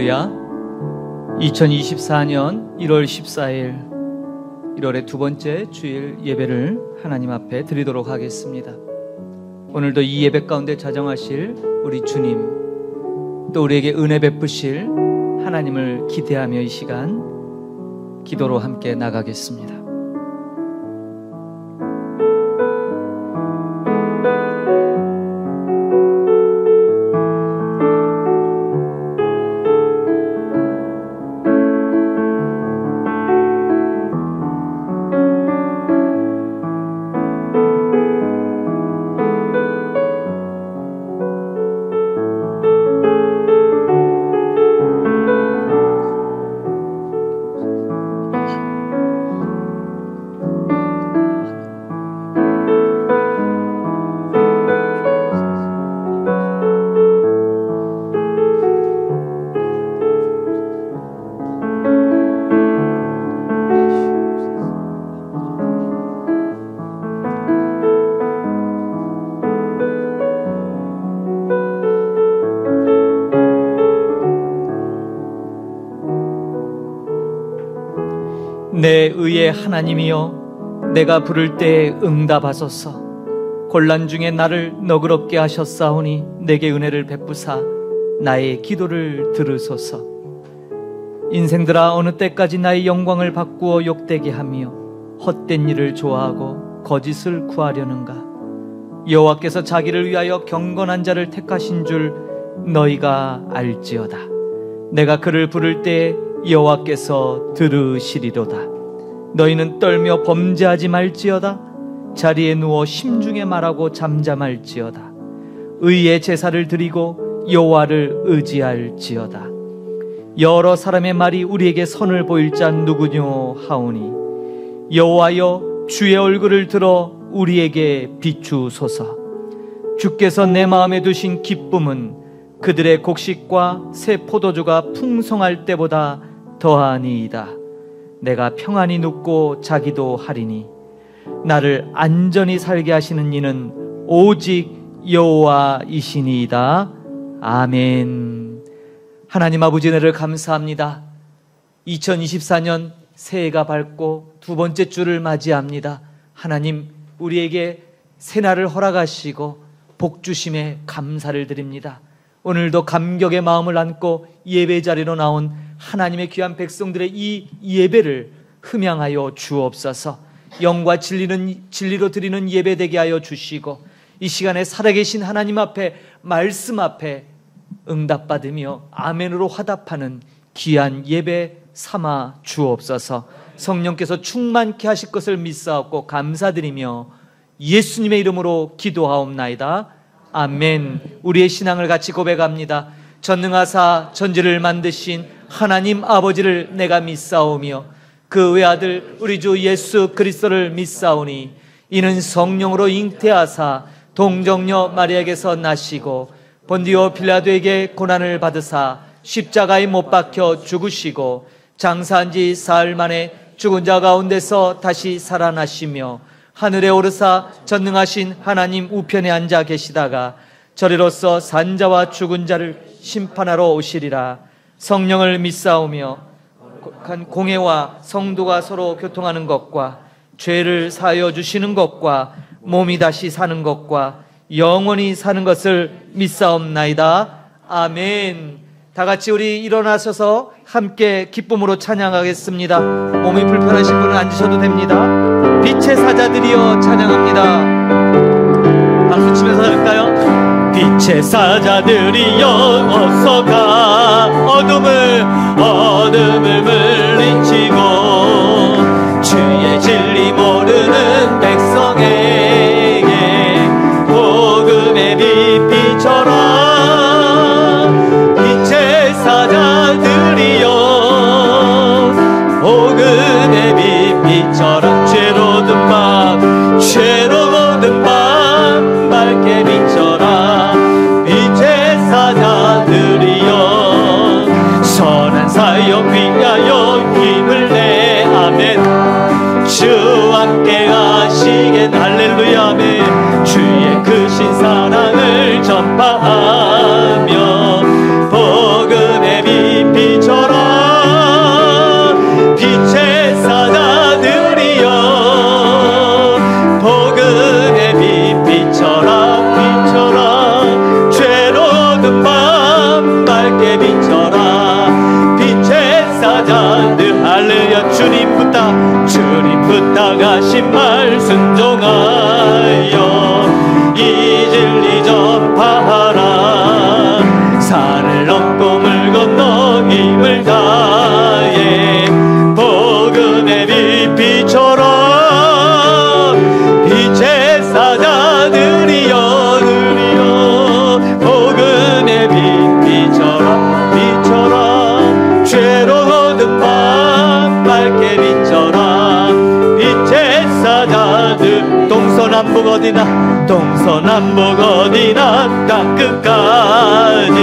할렐루야. 2024년 1월 14일 1월의 두 번째 주일 예배를 하나님 앞에 드리도록 하겠습니다. 오늘도 이 예배 가운데 자정하실 우리 주님, 또 우리에게 은혜 베푸실 하나님을 기대하며 이 시간 기도로 함께 나가겠습니다. 내 의의 하나님이여, 내가 부를 때에 응답하소서. 곤란 중에 나를 너그럽게 하셨사오니 내게 은혜를 베푸사 나의 기도를 들으소서. 인생들아, 어느 때까지 나의 영광을 바꾸어 욕되게 하며 헛된 일을 좋아하고 거짓을 구하려는가? 여호와께서 자기를 위하여 경건한 자를 택하신 줄 너희가 알지어다. 내가 그를 부를 때에 여호와께서 들으시리로다. 너희는 떨며 범죄하지 말지어다. 자리에 누워 심중에 말하고 잠잠할지어다. 의의 제사를 드리고 여호와를 의지할지어다. 여러 사람의 말이 우리에게 선을 보일 자 누구뇨 하오니, 여호와여, 주의 얼굴을 들어 우리에게 비추소서. 주께서 내 마음에 두신 기쁨은 그들의 곡식과 새 포도주가 풍성할 때보다 더하니이다. 내가 평안히 눕고 자기도 하리니 나를 안전히 살게 하시는 이는 오직 여호와이시니이다. 아멘. 하나님 아버지, 은혜를 감사합니다. 2024년 새해가 밝고 두 번째 주를 맞이합니다. 하나님, 우리에게 새날을 허락하시고 복 주심에 감사를 드립니다. 오늘도 감격의 마음을 안고 예배 자리로 나온 하나님의 귀한 백성들의 이 예배를 흠양하여 주옵소서. 영과 진리로 드리는 예배 되게 하여 주시고, 이 시간에 살아계신 하나님 앞에, 말씀 앞에 응답받으며 아멘으로 화답하는 귀한 예배 삼아 주옵소서. 성령께서 충만케 하실 것을 믿사옵고 감사드리며 예수님의 이름으로 기도하옵나이다. 아멘. 우리의 신앙을 같이 고백합니다. 전능하사 천지를 만드신 하나님 아버지를 내가 믿사오며 그 외아들 우리 주 예수 그리스도를 믿사오니, 이는 성령으로 잉태하사 동정녀 마리아에게서 나시고 본디오 빌라도에게 고난을 받으사 십자가에 못 박혀 죽으시고 장사한 지 사흘 만에 죽은 자 가운데서 다시 살아나시며 하늘에 오르사 전능하신 하나님 우편에 앉아 계시다가 저리로서 산자와 죽은 자를 심판하러 오시리라. 성령을 믿사오며 공회와 성도가 서로 교통하는 것과 죄를 사하여 주시는 것과 몸이 다시 사는 것과 영원히 사는 것을 믿사옵나이다. 아멘. 다 같이 우리 일어나셔서 함께 기쁨으로 찬양하겠습니다. 몸이 불편하신 분은 앉으셔도 됩니다. 빛의 사자들이여 찬양합니다. 박수 치면서 할까요? 빛의 사자들이여 어서 가, 어둠을 물리치고 주의 진리 모르는 백성에게 복음의 빛 비춰라. 빛의 사자들이여 복음의 빛 비춰라. 죄로든 밤 밝게 비춰라. 빛의 사자들이여 선한 사역 위하여 힘을 내. 아멘. 주와 함께 하시겐 할렐루야. 아멘. 주의 크신 사랑을 전파하며 복음의 빛 순종합니다. 주님 부탁하신 말 순종하여 이 진리 전파하라. 산을 넘고 물 건너 힘을 다해 복음의 빛 비춰라. 빛의 사자들이여 들이여 복음의 빛 비춰라 비춰라. 죄로 얻은 밤 밝게 비춰라. 빛의 사자들 동서남북 어디나 동서남북 어디나 땅끝까지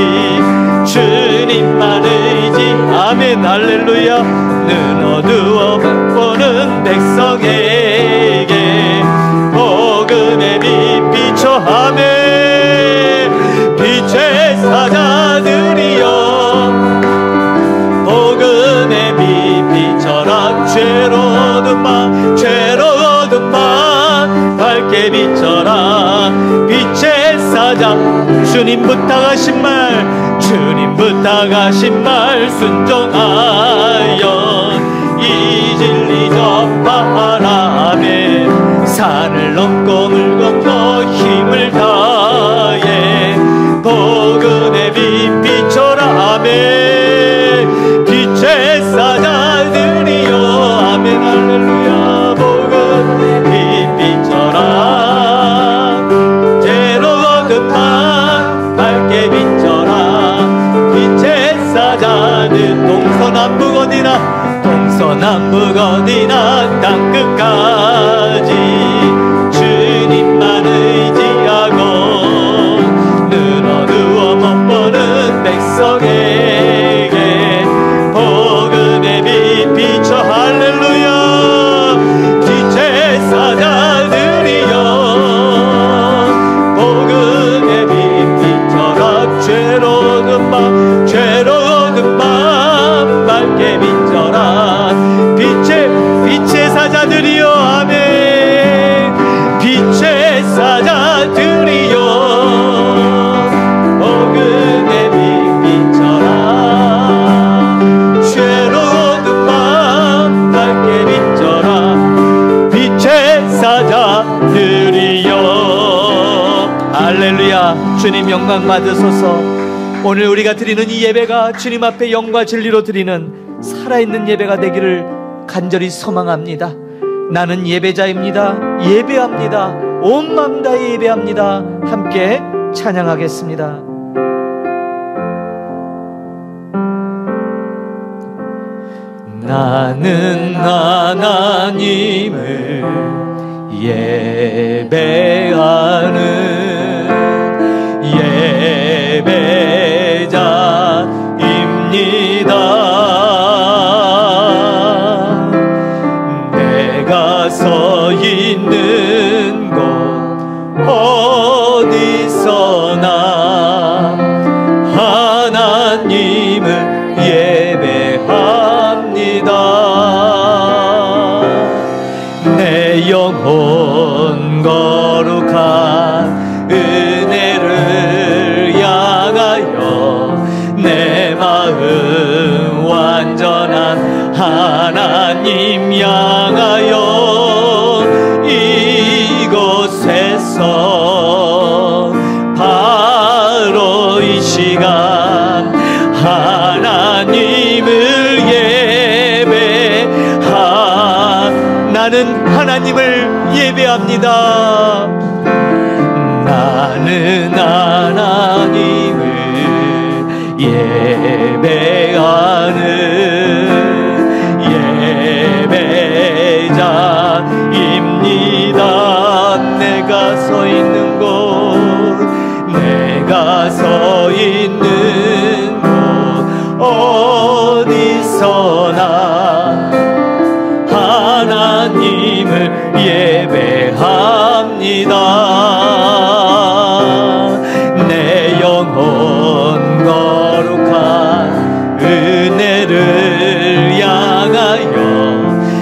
주님만 의지. 아멘 할렐루야. 눈 어두워 보는 백성에게 복음의 빛 비춰. 아멘. 빛의 사자들이여 복음의 빛 비춰라. 죄로 얻은 밤 죄로 얻은 밤 밝게 비춰라. 빛의 사자 주님 부탁하신 말 주님 부탁하신 말 순종하여 이 진리 전파하라. 아멘. 산을 넘고 물 건너 힘을 다해 복음의 빛 비춰라. 아멘. 빛의 사자들이여 아멘 할렐루야. 복음의 빛 비춰라. 죄로 얻은 밤 밝게 비춰라. 빛의 사자들 동서남북 어디나 동서남북 어디나 땅끝까지 주님만 의지하고 눈 어두워 못 보는 백성에게 복음의 빛 비춰. 할렐루야. 빛의 사자들이여 복음의 빛 비춰라. 죄로 얻은 밤 죄로 얻은 밤 밝게 비춰라. 빛의 사자들이여 아멘. 빛의 사자들이여 복음의 빛 비춰라. 죄로 얻은 밤 밝게 비춰라. 빛의 사자들이여. 할렐루야. 주님 영광 받으소서. 오늘 우리가 드리는 이 예배가 주님 앞에 영과 진리로 드리는 살아있는 예배가 되기를 간절히 소망합니다. 나는 예배자입니다. 예배합니다. 온 마음 다해 예배합니다. 함께 찬양하겠습니다. 나는 하나님을 예배하는 예배자입니다. 내가 서 있는 곳 어디서나 하나님을 예배합니다. 내 영혼 거룩한 은혜를 향하여 내 마음 완전한 하나님 향하여 이곳에서 바로 이 시간 하나님을 예배하. 나는 하나님을 예배합니다. 나는 하나님을 예배하는 예배자입니다. 내가 서 있는 곳 내가 서 있는 곳 어디서나 하나님을 예배합니다. 내 영혼 거룩한 은혜를 향하여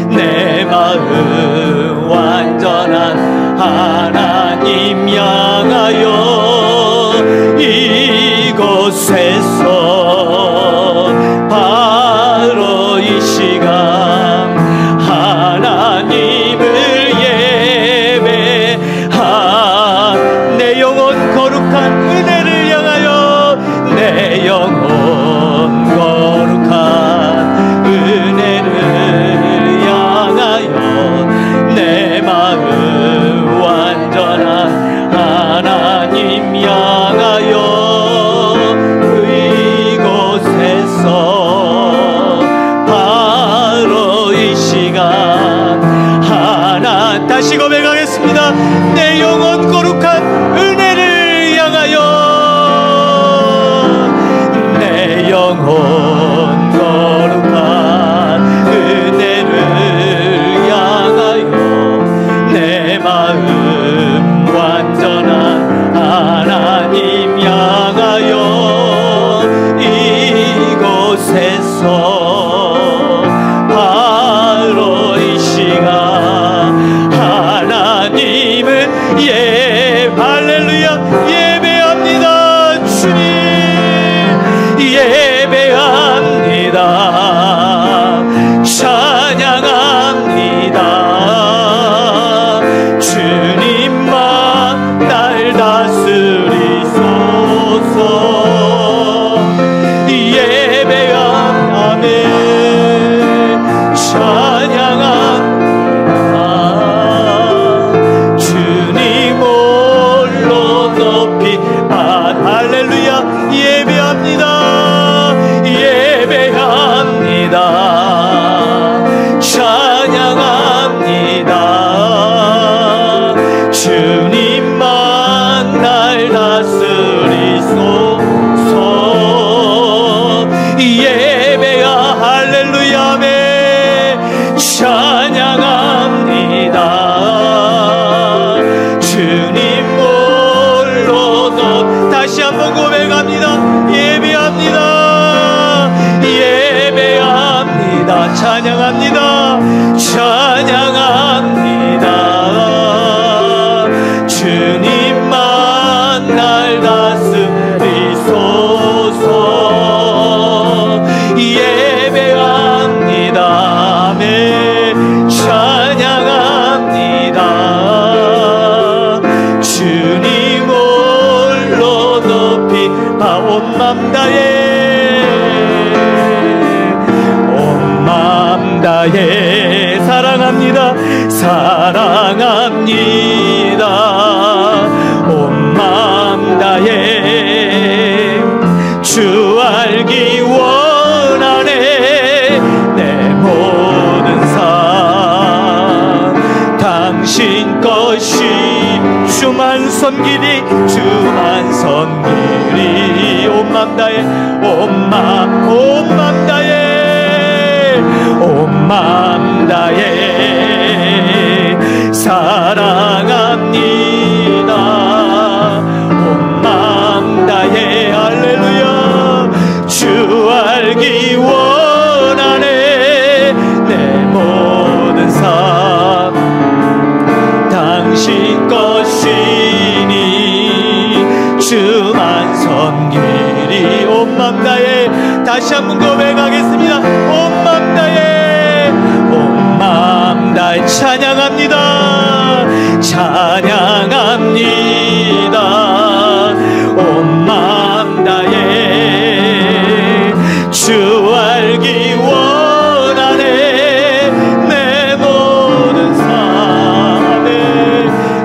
내 마음 완전한 하나님 향하여 이곳에서 바로 이 시간 다시 고백하겠습니다. 내 영혼 거룩한 은혜를 향하여, 내 영혼 거룩한 은혜를 향하여, 내 마음 완전한 하나님 향하여, 이곳에서 바로 이 시간 하나님을 할렐루야 예배합니다. 주님 예배합니다. 찬양합니다. 주님만 날 다스리소서. 예배합니다. 찬양합니다. 주님 홀로 높이 할렐루야 예배합니다. 예배합니다. 찬양합니다. 주님만 날 다스리소서. 예배야 할렐루야 찬양합니다. 주님 홀로 다시 한번 고백합니다. 예배합니다. 예배합니다. 찬양합니다. 찬양합니다. 주님만 날 다스리소서. 예배합니다. 찬양합니다. 주님 홀로 높이 온 맘 다해, 온 맘 다해 사랑합니다. 사랑합니다. 온 맘 다해 주 알기 원하네. 내 모든 삶 당신 것이, 주만 섬기리, 주만 섬기리. 온 맘 다해, 온 맘 다해, 온 맘 다해 사랑합니다. 온 맘 다해 할렐루야. 주 알기 원하네. 내 모든 삶 당신 것이니, 주만 섬기리. 온 맘 다해 다시 한번 고백하겠습니다. 온 맘 다해, 온 맘 다해 찬양합니다. 찬양합니다. 온 맘 다해 주 알기 원하네. 내 모든 삶에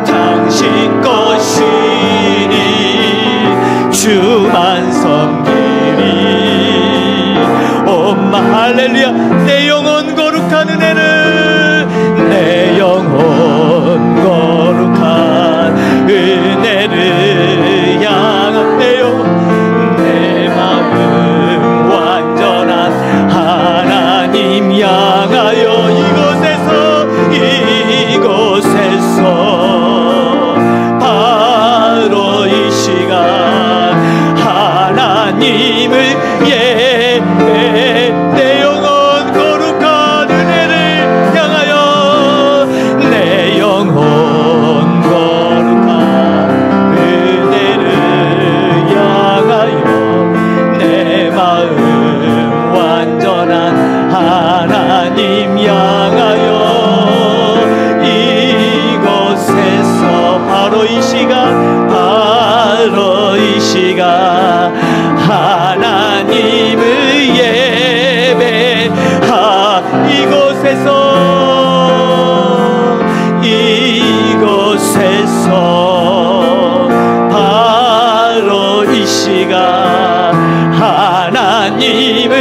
당신 것이니, 주만 섬기리. 엄마 할렐루야. 내 영혼 거룩한 은혜를, 내 영혼 거룩한 은혜를 향하여, 내 마음 완전한 하나님 향하여, 이곳에서 바로 이 시간 하나님을 내 영혼 거룩한 은혜를 향하여, 내 영혼 거룩한 은혜를 향하여, 내 마음 완전한 하나님 향하여, 이곳에서 바로 이 시간, 바로 이 시간 하나님을 예배하. 이곳에서 바로 이 시간 하나님을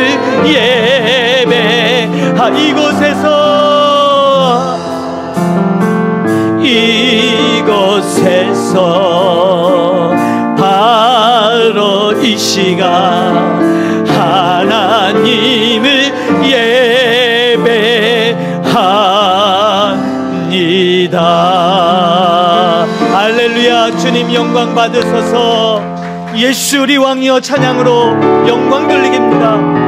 예배하. 이곳에서 예배합니다. 할렐루야. 주님 영광 받으소서. 예수 우리 왕이여 찬양으로 영광 돌리겠습니다.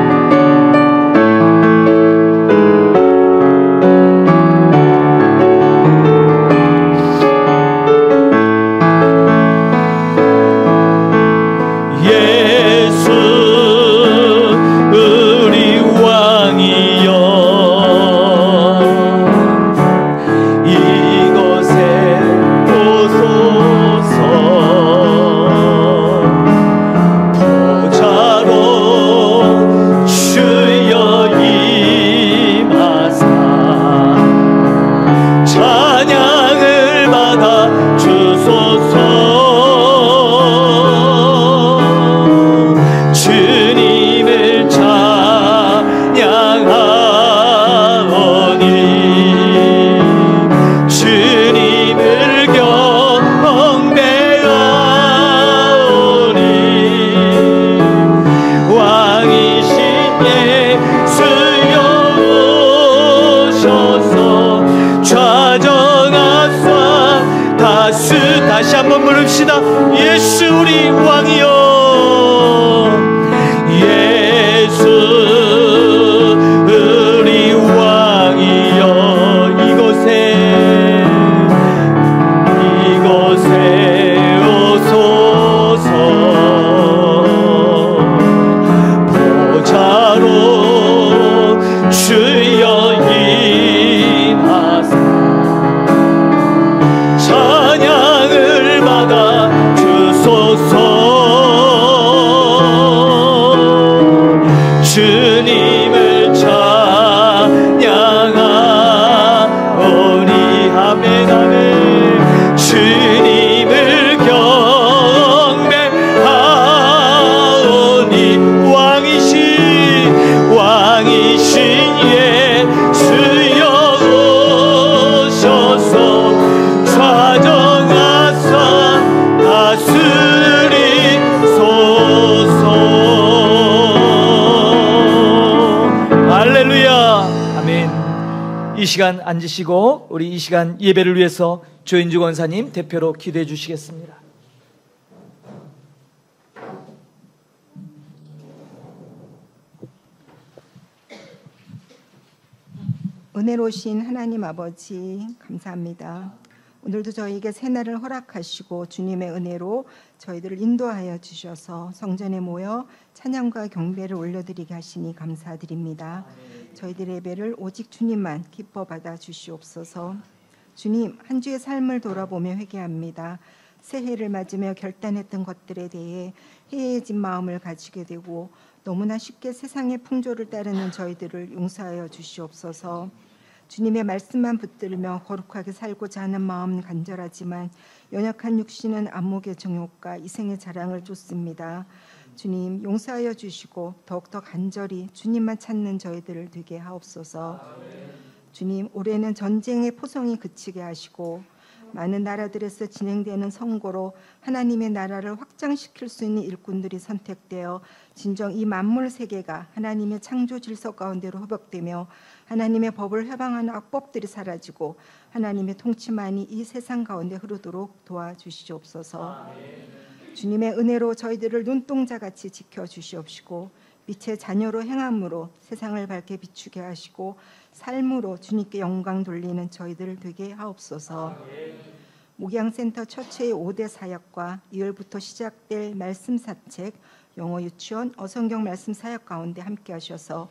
다시 한번 부릅시다. 예수 우리 왕이여. 예수 우리 왕이여. 이곳에 오소서. 보좌로 주여 임하사. 찬양을 받아 주소서. 주님을 찬양하오니. 아멘 아멘. 주님을 경배하오니. 왕이신 예수여 오셔서 좌정하사 다스리소서. 할렐루야. 아멘. 이 시간 앉으시고 우리 이 시간 예배를 위해서 조인주 권사님 대표로 기도해 주시겠습니다. 은혜로우신 하나님 아버지 감사합니다. 오늘도 저희에게 새날을 허락하시고 주님의 은혜로 저희들을 인도하여 주셔서 성전에 모여 찬양과 경배를 올려드리게 하시니 감사드립니다. 저희들의 예배를 오직 주님만 기뻐 받아 주시옵소서. 주님, 한 주의 삶을 돌아보며 회개합니다. 새해를 맞으며 결단했던 것들에 대해 해이해진 마음을 가지게 되고 너무나 쉽게 세상의 풍조를 따르는 저희들을 용서하여 주시옵소서. 주님의 말씀만 붙들며 거룩하게 살고자 하는 마음은 간절하지만 연약한 육신은 안목의 정욕과 이생의 자랑을 쫓습니다. 주님 용서하여 주시고 더욱더 간절히 주님만 찾는 저희들을 되게 하옵소서. 주님, 올해는 전쟁의 포성이 그치게 하시고 많은 나라들에서 진행되는 선거로 하나님의 나라를 확장시킬 수 있는 일꾼들이 선택되어 진정 이 만물 세계가 하나님의 창조 질서 가운데로 회복되며 하나님의 법을 해방하는 악법들이 사라지고 하나님의 통치만이 이 세상 가운데 흐르도록 도와주시옵소서. 주님의 은혜로 저희들을 눈동자같이 지켜주시옵시고 빛의 자녀로 행함으로 세상을 밝게 비추게 하시고 삶으로 주님께 영광 돌리는 저희들 되게 하옵소서. 목양센터 처체의 5대 사역과 2월부터 시작될 말씀 사책, 영어 유치원, 어성경 말씀 사역 가운데 함께 하셔서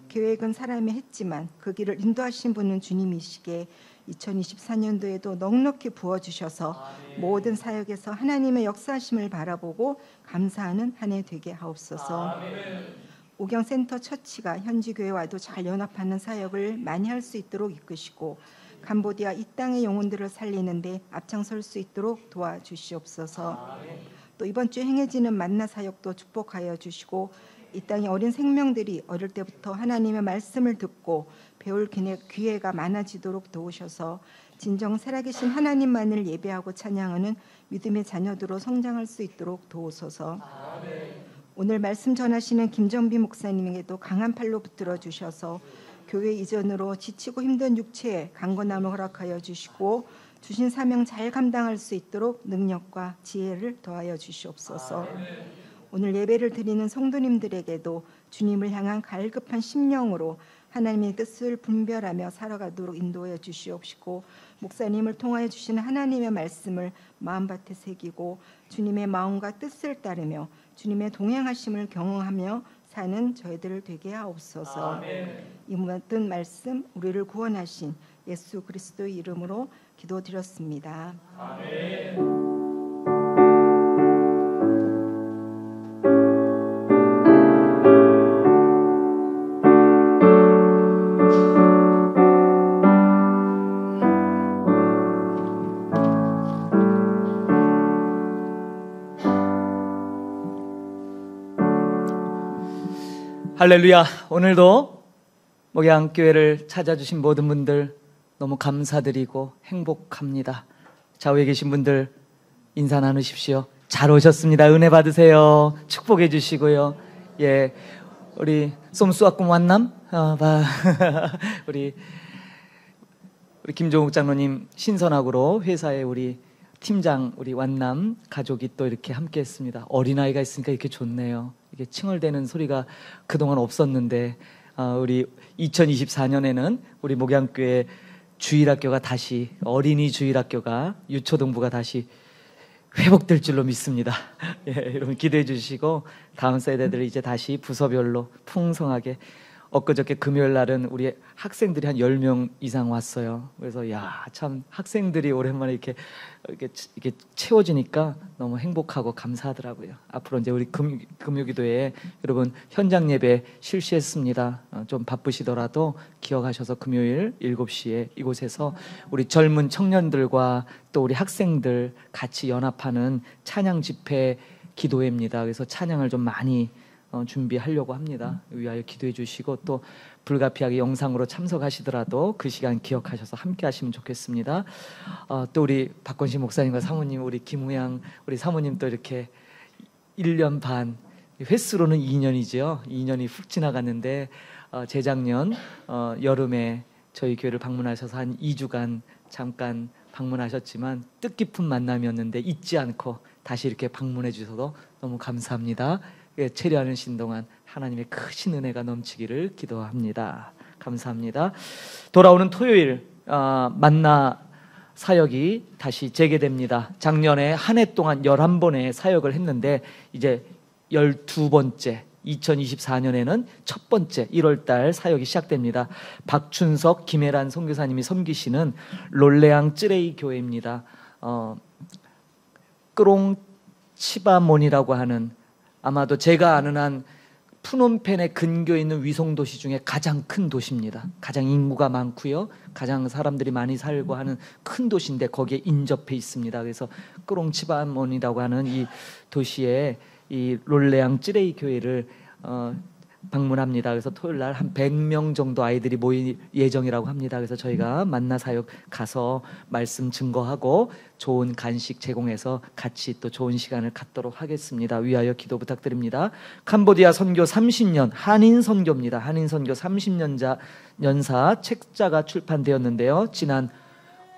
계획은 사람이 했지만 그 길을 인도하신 분은 주님이시기에 2024년도에도 넉넉히 부어주셔서 모든 사역에서 하나님의 역사하심을 바라보고 감사하는 한 해 되게 하옵소서. 오경센터 처치가 현지교회와도 잘 연합하는 사역을 많이 할 수 있도록 이끄시고 캄보디아 이 땅의 영혼들을 살리는데 앞장설 수 있도록 도와주시옵소서. 또 이번 주 행해지는 만나 사역도 축복하여 주시고 이 땅의 어린 생명들이 어릴 때부터 하나님의 말씀을 듣고 배울 기회가 많아지도록 도우셔서 진정 살아계신 하나님만을 예배하고 찬양하는 믿음의 자녀들로 성장할 수 있도록 도우소서. 오늘 말씀 전하시는 김정비 목사님에게도 강한 팔로 붙들어 주셔서 교회 이전으로 지치고 힘든 육체에 강건함을 허락하여 주시고 주신 사명 잘 감당할 수 있도록 능력과 지혜를 더하여 주시옵소서. 오늘 예배를 드리는 성도님들에게도 주님을 향한 갈급한 심령으로 하나님의 뜻을 분별하며 살아가도록 인도해 주시옵시고, 목사님을 통하여 주시는 하나님의 말씀을 마음밭에 새기고 주님의 마음과 뜻을 따르며 주님의 동행하심을 경험하며 사는 저희들을 되게 하옵소서. 아멘. 이 모든 말씀 우리를 구원하신 예수 그리스도의 이름으로 기도드렸습니다. 아멘. 할렐루야. 오늘도 목양교회를 찾아주신 모든 분들 너무 감사드리고 행복합니다. 좌우에 계신 분들 인사 나누십시오. 잘 오셨습니다. 은혜 받으세요. 축복해 주시고요. 예, 우리 쏨수아꿈 완남 우리 김종욱 장로님 신선하고로 회사에 우리 팀장 우리 완남 가족이 또 이렇게 함께했습니다. 어린아이가 있으니까 이렇게 좋네요. 이게 칭얼대는 소리가 그동안 없었는데 우리 2024년에는 우리 목양교회 주일학교가 다시, 어린이 주일학교가, 유초등부가 다시 회복될 줄로 믿습니다. 예, 여러분 기대해 주시고 다음 세대들이 이제 다시 부서별로 풍성하게, 엊그저께 금요일 날은 우리 학생들이 한 10명 이상 왔어요. 그래서 야, 참 학생들이 오랜만에 이렇게 채워지니까 너무 행복하고 감사하더라고요. 앞으로 이제 우리 금요기도에 여러분 현장 예배 실시했습니다. 좀 바쁘시더라도 기억하셔서 금요일 7시에 이곳에서 우리 젊은 청년들과 또 우리 학생들 같이 연합하는 찬양 집회 기도회입니다. 그래서 찬양을 좀 많이 준비하려고 합니다. 위하여 기도해 주시고, 또 불가피하게 영상으로 참석하시더라도 그 시간 기억하셔서 함께 하시면 좋겠습니다. 또 우리 박건식 목사님과 사모님, 우리 김우양 우리 사모님 또 이렇게 1년 반, 횟수로는 2년이죠. 2년이 훅 지나갔는데 재작년 여름에 저희 교회를 방문하셔서 한 2주간 잠깐 방문하셨지만 뜻깊은 만남이었는데 잊지 않고 다시 이렇게 방문해 주셔서 너무 감사합니다. 체류하는 동안 하나님의 크신 은혜가 넘치기를 기도합니다. 감사합니다. 돌아오는 토요일 만나 사역이 다시 재개됩니다. 작년에 한 해 동안 11번의 사역을 했는데 이제 12번째, 2024년에는 첫 번째 1월달 사역이 시작됩니다. 박춘석, 김혜란 선교사님이 섬기시는 롤레앙 쯔레이 교회입니다. 끄롱치바몬이라고 하는, 아마도 제가 아는 한 푸놈펜에 근교에 있는 위성도시 중에 가장 큰 도시입니다. 가장 인구가 많고요, 가장 사람들이 많이 살고 하는 큰 도시인데 거기에 인접해 있습니다. 그래서 끄롱치바몬이라고 하는 이 도시에 이 롤레앙 쯔레이 교회를 방문합니다. 그래서 토요일 날 한 100명 정도 아이들이 모일 예정이라고 합니다. 그래서 저희가 만나 사역 가서 말씀 증거하고 좋은 간식 제공해서 같이 또 좋은 시간을 갖도록 하겠습니다. 위하여 기도 부탁드립니다. 캄보디아 선교 30년 한인 선교입니다. 한인 선교 30년 연사 책자가 출판되었는데요. 지난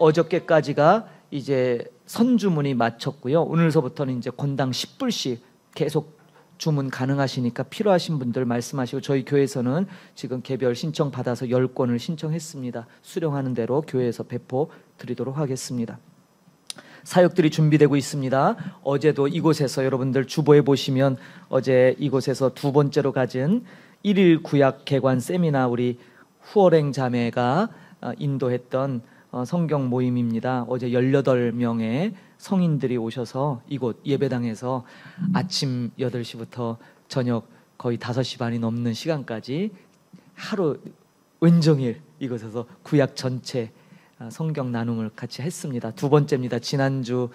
어저께까지가 이제 선주문이 마쳤고요. 오늘서부터는 이제 권당 10불씩 계속 주문 가능하시니까 필요하신 분들 말씀하시고, 저희 교회에서는 지금 개별 신청 받아서 10권을 신청했습니다. 수령하는 대로 교회에서 배포 드리도록 하겠습니다. 사역들이 준비되고 있습니다. 어제도 이곳에서 여러분들 주보에 보시면 어제 이곳에서 두 번째로 가진 1일 구약 개관 세미나 우리 후어랭 자매가 인도했던 성경 모임입니다. 어제 18명의 성인들이 오셔서 이곳 예배당에서 아침 8시부터 저녁 거의 5시 반이 넘는 시간까지 하루 왼종일 이곳에서 구약 전체 성경 나눔을 같이 했습니다. 두 번째입니다. 지난주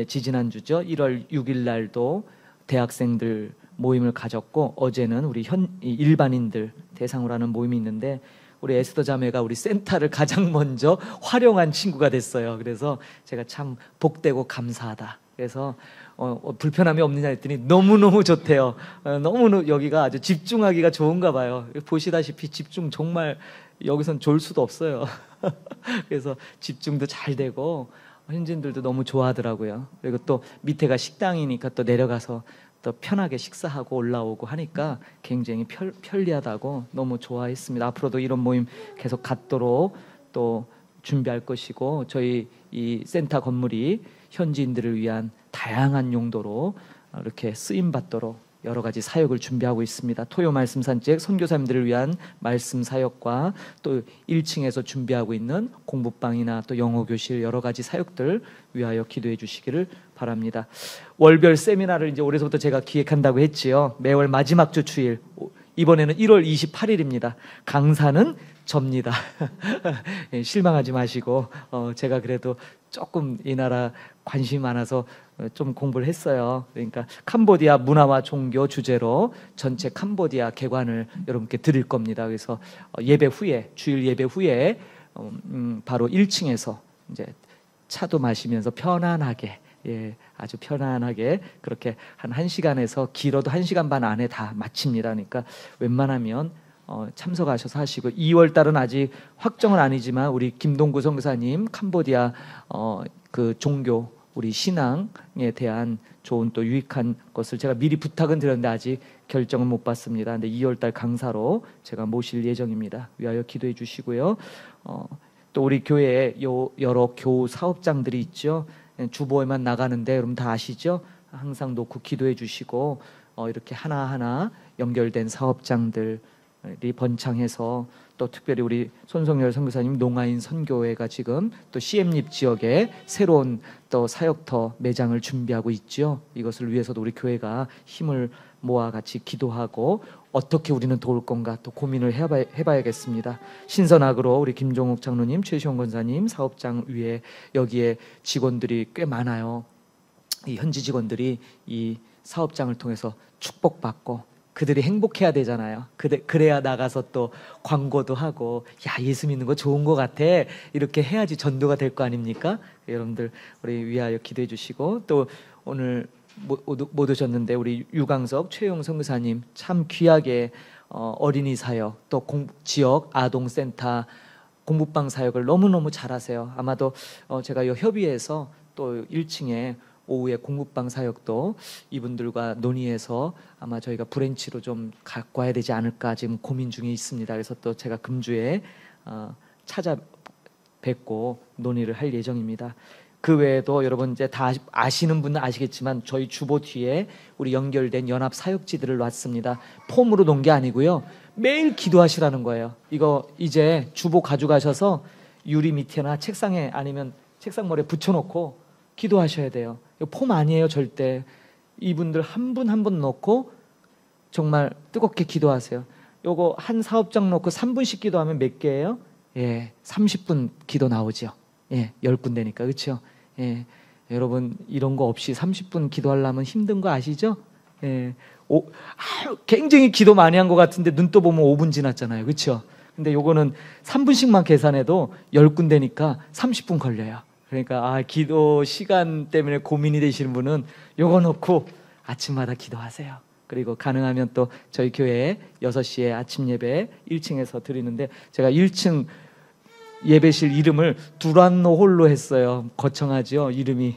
지지난주죠. 1월 6일 날도 대학생들 모임을 가졌고, 어제는 우리 일반인들 대상으로 하는 모임이 있는데 우리 에스더 자매가 우리 센터를 가장 먼저 활용한 친구가 됐어요. 그래서 제가 참 복되고 감사하다 그래서 불편함이 없느냐 했더니 너무너무 좋대요. 너무 여기가 아주 집중하기가 좋은가 봐요. 보시다시피 집중 정말 여기선 졸 수도 없어요. 그래서 집중도 잘 되고 현지인들도 너무 좋아하더라고요. 그리고 또 밑에가 식당이니까 또 내려가서 또 편하게 식사하고 올라오고 하니까 굉장히 편리하다고 너무 좋아했습니다. 앞으로도 이런 모임 계속 갖도록 또 준비할 것이고, 저희 이 센터 건물이 현지인들을 위한 다양한 용도로 이렇게 쓰임 받도록 여러 가지 사역을 준비하고 있습니다. 토요 말씀 산책 선교사님들을 위한 말씀 사역과 또 1층에서 준비하고 있는 공부방이나 또 영어 교실 여러 가지 사역들 위하여 기도해 주시기를 바랍니다. 월별 세미나를 이제 올해서부터 제가 기획한다고 했지요. 매월 마지막 주 주일, 이번에는 1월 28일입니다. 강사는 접니다. 실망하지 마시고, 제가 그래도 조금 이 나라 관심이 많아서 좀 공부를 했어요. 그러니까 캄보디아 문화와 종교 주제로 전체 캄보디아 개관을 여러분께 드릴 겁니다. 그래서 예배 후에, 주일 예배 후에 바로 1층에서 이제 차도 마시면서 편안하게, 아주 편안하게 그렇게 한 1시간에서 길어도 1시간 반 안에 다 마칩니다. 그러니까 웬만하면 참석하셔서 하시고, 2월 달은 아직 확정은 아니지만 우리 김동구 선교사님 캄보디아 그 종교, 우리 신앙에 대한 좋은 또 유익한 것을 제가 미리 부탁은 드렸는데 아직 결정은 못 받습니다. 근데 2월 달 강사로 제가 모실 예정입니다. 위하여 기도해 주시고요. 또 우리 교회에 여러 교우 사업장들이 있죠. 주보에만 나가는데 여러분 다 아시죠? 항상 놓고 기도해 주시고, 이렇게 하나하나 연결된 사업장들이 번창해서, 또 특별히 우리 손성열 선교사님 농아인 선교회가 지금 또 CM립 지역에 새로운 또 사역터 매장을 준비하고 있죠. 이것을 위해서도 우리 교회가 힘을 모아 같이 기도하고 어떻게 우리는 도울 건가 또 고민을 해봐야겠습니다. 신선학으로 우리 김종욱 장로님, 최시원 권사님 사업장 위에 여기에 직원들이 꽤 많아요. 이 현지 직원들이 이 사업장을 통해서 축복받고 그들이 행복해야 되잖아요. 그래야 나가서 또 광고도 하고, 야, 예수 믿는 거 좋은 거 같아, 이렇게 해야지 전도가 될 거 아닙니까? 여러분들 우리 위하여 기도해 주시고, 또 오늘 못 오셨는데 우리 유광석 최용 선교사님 참 귀하게 어린이 사역, 또 지역 아동센터 공부방 사역을 너무너무 잘하세요. 아마도 제가 이 협의해서 또 1층에 오후에 공부방 사역도 이분들과 논의해서 아마 저희가 브랜치로 좀 갖고 와야 되지 않을까 지금 고민 중에 있습니다. 그래서 또 제가 금주에 찾아뵙고 논의를 할 예정입니다. 그 외에도 여러분 이제 다 아시는 분은 아시겠지만 저희 주보 뒤에 우리 연결된 연합 사역지들을 놨습니다. 폼으로 놓은 게 아니고요. 매일 기도하시라는 거예요. 이거 이제 주보 가져가셔서 유리 밑에나 책상에 아니면 책상머리에 붙여놓고 기도하셔야 돼요. 이거 폼 아니에요, 절대. 이분들 한 분 한 분 놓고 정말 뜨겁게 기도하세요. 요거 한 사업장 놓고 3분씩 기도하면 몇 개예요? 30분 기도 나오죠. 10군데니까, 그렇죠? 여러분 이런 거 없이 30분 기도하려면 힘든 거 아시죠? 굉장히 기도 많이 한 것 같은데 눈 떠 보면 5분 지났잖아요, 그렇죠? 근데 요거는 3분씩만 계산해도 10군데니까 30분 걸려요. 그러니까 기도 시간 때문에 고민이 되시는 분은 요거 놓고 아침마다 기도하세요. 그리고 가능하면 또 저희 교회에 6시에 아침 예배 1층에서 드리는데, 제가 1층 예배실 이름을 두란노 홀로 했어요. 거창하죠, 이름이.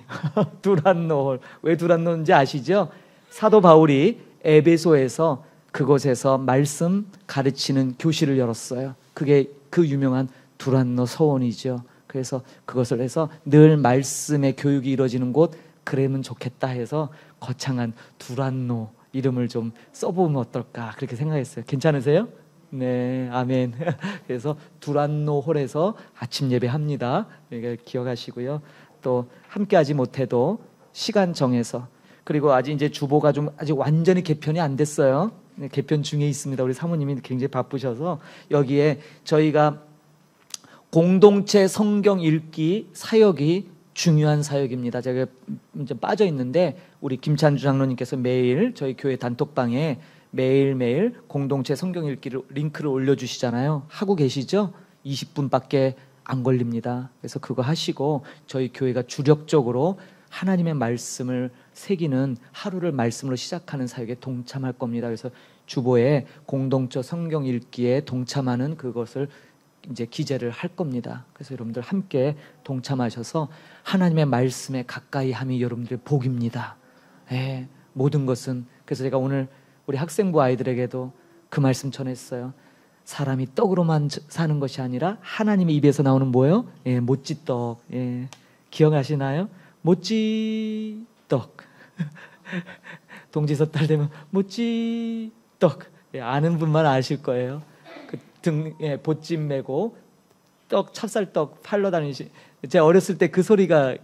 두란노 홀. 왜 두란노인지 아시죠? 사도 바울이 에베소에서 그곳에서 말씀 가르치는 교실을 열었어요. 그게 그 유명한 두란노 서원이죠. 그래서 그것을 해서 늘 말씀의 교육이 이루어지는 곳, 그러면 좋겠다 해서 거창한 두란노 이름을 좀 써보면 어떨까 그렇게 생각했어요. 괜찮으세요? 네, 아멘. 그래서 두란노 홀에서 아침 예배합니다. 그러니까 기억하시고요. 또 함께하지 못해도 시간 정해서, 그리고 아직 이제 주보가 좀 아직 완전히 개편이 안 됐어요. 개편 중에 있습니다. 우리 사모님이 굉장히 바쁘셔서 여기에 저희가 공동체 성경 읽기 사역이 중요한 사역입니다. 제가 이제 빠져 있는데 우리 김찬주 장로님께서 매일 저희 교회 단톡방에 매일매일 공동체 성경 읽기를 링크를 올려주시잖아요. 하고 계시죠? 20분밖에 안 걸립니다. 그래서 그거 하시고 저희 교회가 주력적으로 하나님의 말씀을 새기는 하루를 말씀으로 시작하는 사역에 동참할 겁니다. 그래서 주보에 공동적 성경 읽기에 동참하는 그것을 이제 기재를 할 겁니다. 그래서 여러분들 함께 동참하셔서 하나님의 말씀에 가까이 함이 여러분들의 복입니다. 예, 모든 것은. 그래서 제가 오늘 우리 학생부 아이들에게도 그 말씀 전했어요. 사람이 떡으로만 사는 것이 아니라 하나님의 입에서 나오는 뭐예요? 예, 모찌떡. 예, 기억하시나요? 모찌떡. 동지서 딸 되면 모찌떡. 예, 아는 분만 아실 거예요. 그 등에 보찜 메고 떡, 찹쌀떡 팔러 다니시. 제가 어렸을 때 그 소리가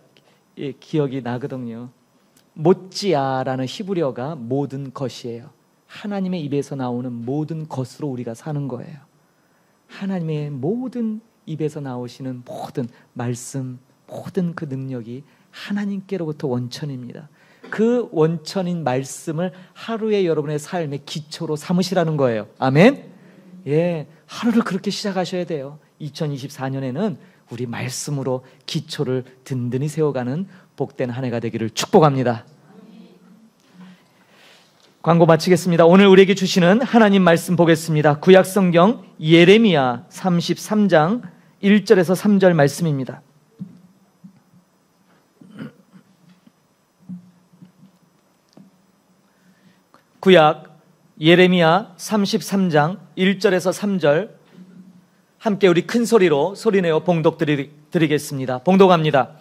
예, 기억이 나거든요. 모찌아라는 히브리어가 모든 것이에요. 하나님의 입에서 나오는 모든 것으로 우리가 사는 거예요. 하나님의 모든 입에서 나오시는 모든 말씀, 모든 그 능력이 하나님께로부터 원천입니다. 그 원천인 말씀을 하루의 여러분의 삶의 기초로 삼으시라는 거예요. 아멘? 예, 하루를 그렇게 시작하셔야 돼요. 2024년에는 우리 말씀으로 기초를 든든히 세워가는 복된 한 해가 되기를 축복합니다. 광고 마치겠습니다. 오늘 우리에게 주시는 하나님 말씀 보겠습니다. 구약성경 예레미야 33장 1절에서 3절 말씀입니다. 구약 예레미야 33장 1절에서 3절 함께 우리 큰 소리로 소리내어 봉독 드리겠습니다. 봉독합니다.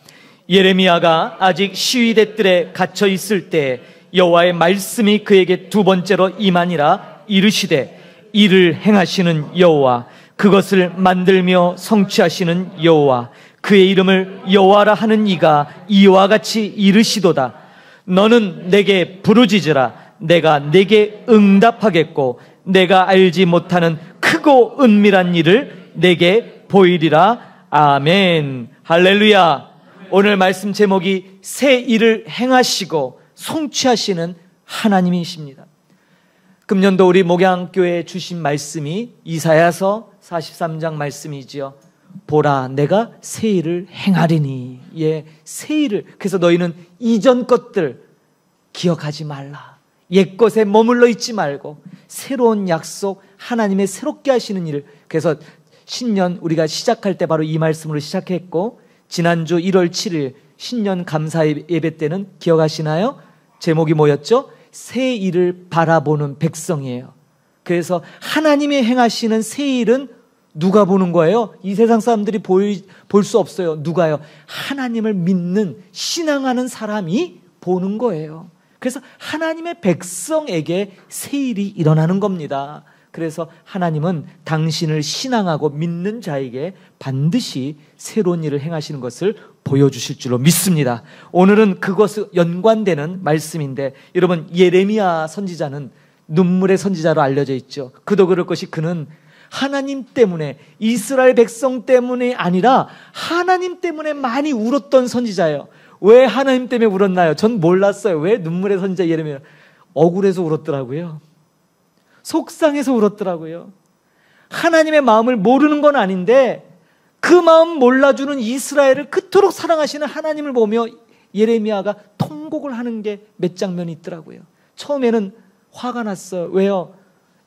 예레미야가 아직 시위대 뜰에 갇혀 있을 때 여호와의 말씀이 그에게 두 번째로 임하니라. 이르시되 이를 행하시는 여호와, 그것을 만들며 성취하시는 여호와, 그의 이름을 여호와라 하는 이가 이와 같이 이르시도다. 너는 내게 부르짖으라. 내가 내게 응답하겠고 내가 알지 못하는 크고 은밀한 일을 내게 보이리라. 아멘. 할렐루야. 오늘 말씀 제목이 새 일을 행하시고 성취하시는 하나님이십니다. 금년도 우리 목양교회에 주신 말씀이 이사야서 43장 말씀이지요. 보라, 내가 새 일을 행하리니. 예, 새 일을. 그래서 너희는 이전 것들 기억하지 말라. 옛 것에 머물러 있지 말고 새로운 약속, 하나님의 새롭게 하시는 일을. 그래서 신년 우리가 시작할 때 바로 이 말씀으로 시작했고, 지난주 1월 7일 신년 감사 예배 때는 기억하시나요? 제목이 뭐였죠? 새 일을 바라보는 백성이에요. 그래서 하나님이 행하시는 새 일은 누가 보는 거예요? 이 세상 사람들이 볼 수 없어요. 누가요? 하나님을 믿는, 신앙하는 사람이 보는 거예요. 그래서 하나님의 백성에게 새 일이 일어나는 겁니다. 그래서 하나님은 당신을 신앙하고 믿는 자에게 반드시 새로운 일을 행하시는 것을 보여주실 줄로 믿습니다. 오늘은 그것에 연관되는 말씀인데, 여러분, 예레미야 선지자는 눈물의 선지자로 알려져 있죠. 그도 그럴 것이 그는 하나님 때문에, 이스라엘 백성 때문이 아니라 하나님 때문에 많이 울었던 선지자예요. 왜 하나님 때문에 울었나요? 전 몰랐어요. 왜 눈물의 선지자 예레미야? 억울해서 울었더라고요. 속상해서 울었더라고요. 하나님의 마음을 모르는 건 아닌데 그 마음 몰라주는 이스라엘을 그토록 사랑하시는 하나님을 보며 예레미야가 통곡을 하는 게 몇 장면이 있더라고요. 처음에는 화가 났어요. 왜요?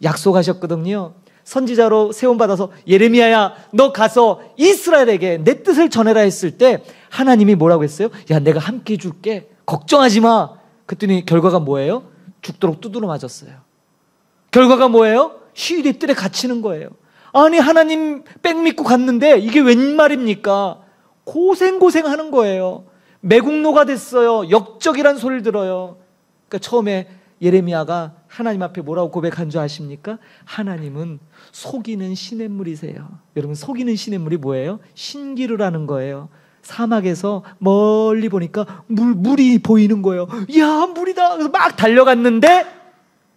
약속하셨거든요. 선지자로 세움받아서 예레미야야, 너 가서 이스라엘에게 내 뜻을 전해라 했을 때 하나님이 뭐라고 했어요? 야, 내가 함께 해줄게. 걱정하지 마. 그랬더니 결과가 뭐예요? 죽도록 두드러 맞았어요. 결과가 뭐예요? 시위대 뜰에 갇히는 거예요. 아니, 하나님 백 믿고 갔는데 이게 웬 말입니까? 고생하는 거예요. 매국노가 됐어요. 역적이란 소리를 들어요. 그러니까 처음에 예레미야가 하나님 앞에 뭐라고 고백한 줄 아십니까? 하나님은 속이는 시냇물이세요. 여러분, 속이는 시냇물이 뭐예요? 신기루라는 거예요. 사막에서 멀리 보니까 물이 보이는 거예요. 야, 물이다. 그래서 막 달려갔는데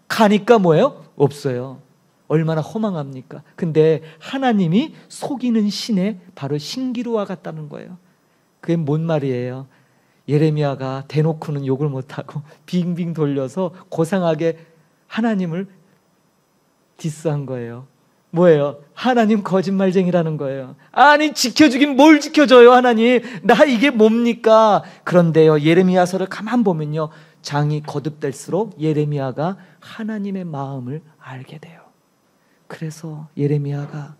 가니까 뭐예요? 없어요. 얼마나 허망합니까? 근데 하나님이 속이는 신에 바로 신기루와 같다는 거예요. 그게 뭔 말이에요? 예레미야가 대놓고는 욕을 못하고 빙빙 돌려서 고상하게 하나님을 디스한 거예요. 뭐예요? 하나님 거짓말쟁이라는 거예요. 아니 지켜주긴 뭘 지켜줘요 하나님. 나 이게 뭡니까? 그런데요 예레미야서를 가만 보면요 장이 거듭될수록 예레미야가 하나님의 마음을 알게 돼요. 그래서 예레미야가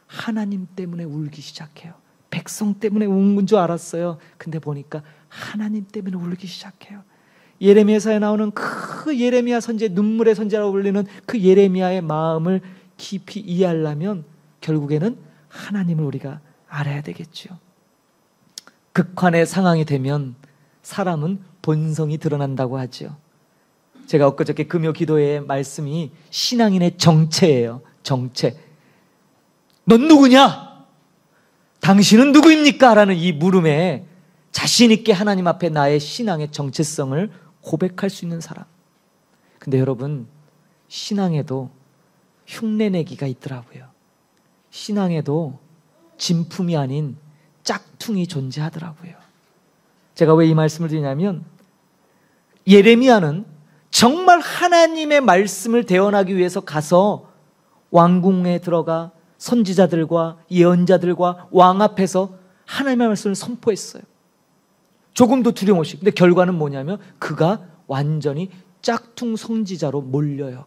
하나님 때문에 울기 시작해요. 백성 때문에 운 줄 알았어요. 근데 보니까 하나님 때문에 울기 시작해요. 예레미야서에 나오는 그 예레미야 선지, 눈물의 선지라고 불리는 그 예레미야의 마음을 깊이 이해하려면 결국에는 하나님을 우리가 알아야 되겠죠. 극한의 상황이 되면 사람은 본성이 드러난다고 하죠. 제가 엊그저께 금요 기도회의 말씀이 신앙인의 정체예요. 정체. 넌 누구냐? 당신은 누구입니까? 라는 이 물음에 자신 있게 하나님 앞에 나의 신앙의 정체성을 고백할 수 있는 사람. 근데 여러분, 신앙에도 흉내내기가 있더라고요. 신앙에도 진품이 아닌 짝퉁이 존재하더라고요. 제가 왜 이 말씀을 드리냐면 예레미야는 정말 하나님의 말씀을 대언하기 위해서 가서 왕궁에 들어가 선지자들과 예언자들과 왕 앞에서 하나님의 말씀을 선포했어요. 조금도 두려움 없이. 근데 결과는 뭐냐면 그가 완전히 짝퉁 선지자로 몰려요.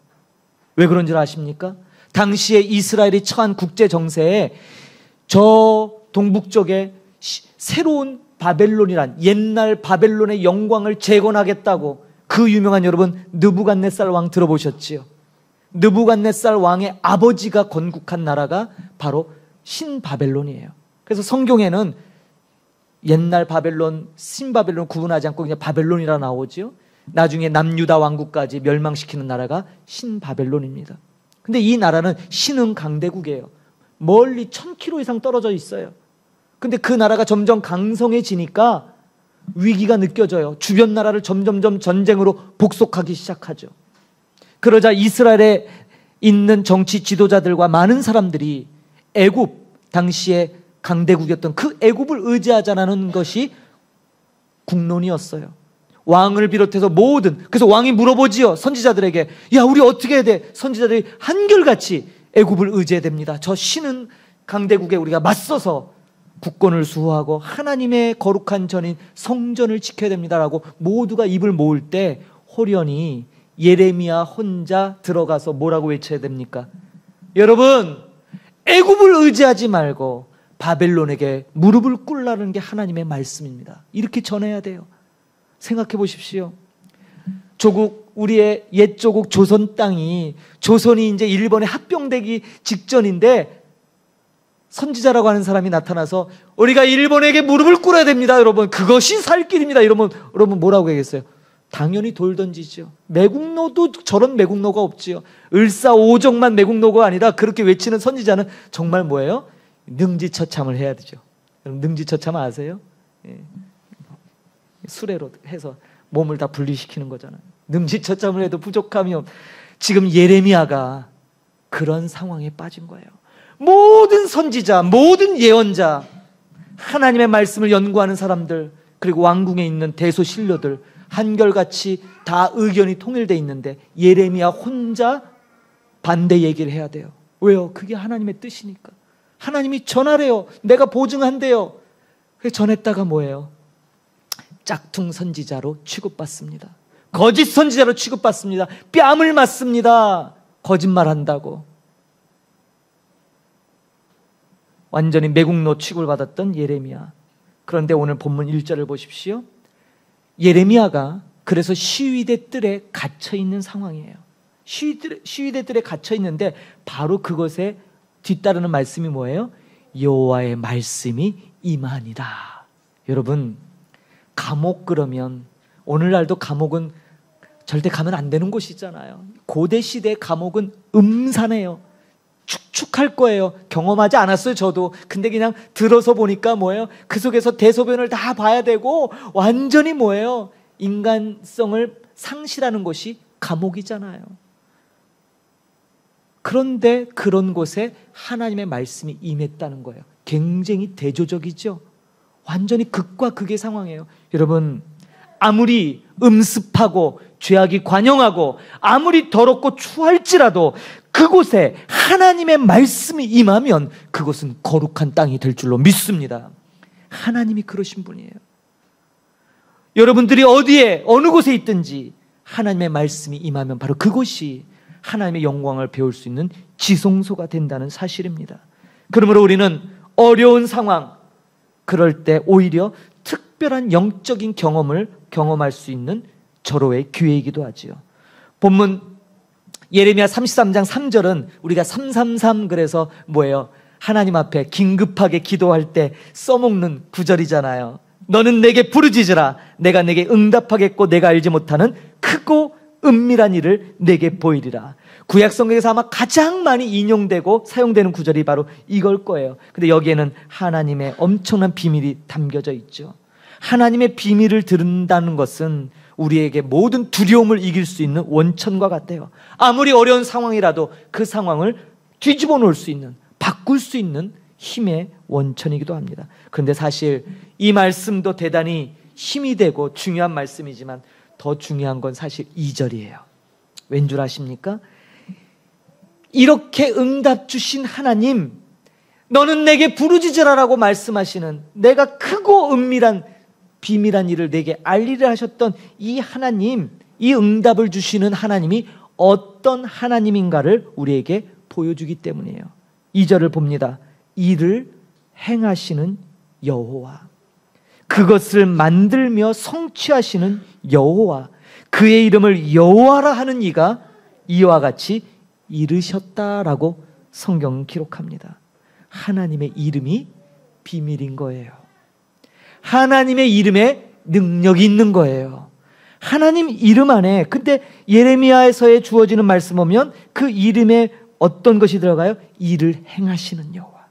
왜 그런 줄 아십니까? 당시에 이스라엘이 처한 국제 정세에 저 동북쪽에 새로운 바벨론이란 옛날 바벨론의 영광을 재건하겠다고 그 유명한 여러분 느부갓네살 왕 들어보셨지요? 느부갓네살 왕의 아버지가 건국한 나라가 바로 신바벨론이에요. 그래서 성경에는 옛날 바벨론, 신바벨론 구분하지 않고 그냥 바벨론이라 나오죠. 나중에 남유다 왕국까지 멸망시키는 나라가 신바벨론입니다. 근데 이 나라는 신흥 강대국이에요. 멀리 1000km 이상 떨어져 있어요. 근데 그 나라가 점점 강성해지니까 위기가 느껴져요. 주변 나라를 점점점 전쟁으로 복속하기 시작하죠. 그러자 이스라엘에 있는 정치 지도자들과 많은 사람들이 애굽, 당시에 강대국이었던 그 애굽을 의지하자는 것이 국론이었어요. 왕을 비롯해서 모든, 그래서 왕이 물어보지요. 선지자들에게, 야 우리 어떻게 해야 돼? 선지자들이 한결같이 애굽을 의지해야 됩니다. 저 신은 강대국에 우리가 맞서서 국권을 수호하고 하나님의 거룩한 전인 성전을 지켜야 됩니다라고 모두가 입을 모을 때 호련히 예레미야 혼자 들어가서 뭐라고 외쳐야 됩니까? 여러분, 애굽을 의지하지 말고 바벨론에게 무릎을 꿇라는 게 하나님의 말씀입니다. 이렇게 전해야 돼요. 생각해 보십시오. 조국, 우리의 옛 조국 조선 땅이, 조선이 이제 일본에 합병되기 직전인데 선지자라고 하는 사람이 나타나서 우리가 일본에게 무릎을 꿇어야 됩니다. 여러분, 그것이 살 길입니다. 이러면 뭐라고 하겠어요? 당연히 돌 던지죠. 매국노도 저런 매국노가 없지요. 을사오적만 매국노가 아니라 그렇게 외치는 선지자는 정말 뭐예요? 능지처참을 해야 되죠. 여러분, 능지처참 아세요? 예. 수레로 해서 몸을 다 분리시키는 거잖아요. 능지처참을 해도 부족함이 없. 지금 예레미야가 그런 상황에 빠진 거예요. 모든 선지자, 모든 예언자, 하나님의 말씀을 연구하는 사람들, 그리고 왕궁에 있는 대소신료들 한결같이 다 의견이 통일되어 있는데 예레미야 혼자 반대 얘기를 해야 돼요. 왜요? 그게 하나님의 뜻이니까. 하나님이 전하래요. 내가 보증한대요. 그래서 전했다가 뭐예요? 짝퉁 선지자로 취급받습니다. 거짓 선지자로 취급받습니다. 뺨을 맞습니다. 거짓말한다고. 완전히 매국노 취급을 받았던 예레미야. 그런데 오늘 본문 1절을 보십시오. 예레미야가 그래서 시위대 뜰에 갇혀있는 상황이에요. 시위대 뜰에 갇혀있는데 바로 그것에 뒤따르는 말씀이 뭐예요? 여호와의 말씀이 임하니라. 여러분, 감옥 그러면 오늘날도 감옥은 절대 가면 안 되는 곳이 있잖아요. 고대 시대 감옥은 음산해요. 축축할 거예요. 경험하지 않았어요, 저도. 근데 그냥 들어서 보니까 뭐예요? 그 속에서 대소변을 다 봐야 되고 완전히 뭐예요? 인간성을 상실하는 것이 감옥이잖아요. 그런데 그런 곳에 하나님의 말씀이 임했다는 거예요. 굉장히 대조적이죠. 완전히 극과 극의 상황이에요. 여러분, 아무리 음습하고 죄악이 관영하고 아무리 더럽고 추할지라도 그곳에 하나님의 말씀이 임하면 그곳은 거룩한 땅이 될 줄로 믿습니다. 하나님이 그러신 분이에요. 여러분들이 어디에 어느 곳에 있든지 하나님의 말씀이 임하면 바로 그곳이 하나님의 영광을 배울 수 있는 지성소가 된다는 사실입니다. 그러므로 우리는 어려운 상황, 그럴 때 오히려 특별한 영적인 경험을 경험할 수 있는 절호의 기회이기도 하지요. 본문 예레미야 33장 3절은 우리가 333 그래서 뭐예요? 하나님 앞에 긴급하게 기도할 때 써먹는 구절이잖아요. 너는 내게 부르짖으라. 내가 내게 응답하겠고 내가 알지 못하는 크고 은밀한 일을 내게 보이리라. 구약 성경에서 아마 가장 많이 인용되고 사용되는 구절이 바로 이걸 거예요. 근데 여기에는 하나님의 엄청난 비밀이 담겨져 있죠. 하나님의 비밀을 듣는다는 것은 우리에게 모든 두려움을 이길 수 있는 원천과 같아요. 아무리 어려운 상황이라도 그 상황을 뒤집어 놓을 수 있는, 바꿀 수 있는 힘의 원천이기도 합니다. 그런데 사실 이 말씀도 대단히 힘이 되고 중요한 말씀이지만 더 중요한 건 사실 2절이에요. 왠 줄 아십니까? 이렇게 응답 주신 하나님, 너는 내게 부르짖으라라고 말씀하시는, 내가 크고 은밀한 비밀한 일을 내게 알리려 하셨던 이 하나님, 이 응답을 주시는 하나님이 어떤 하나님인가를 우리에게 보여주기 때문이에요. 2절을 봅니다. 이를 행하시는 여호와, 그것을 만들며 성취하시는 여호와, 그의 이름을 여호와라 하는 이가 이와 같이 이르셨다라고 성경은 기록합니다. 하나님의 이름이 비밀인 거예요. 하나님의 이름에 능력이 있는 거예요. 하나님 이름 안에, 근데 예레미야에서의 주어지는 말씀 보면 그 이름에 어떤 것이 들어가요? 이를 행하시는 여호와,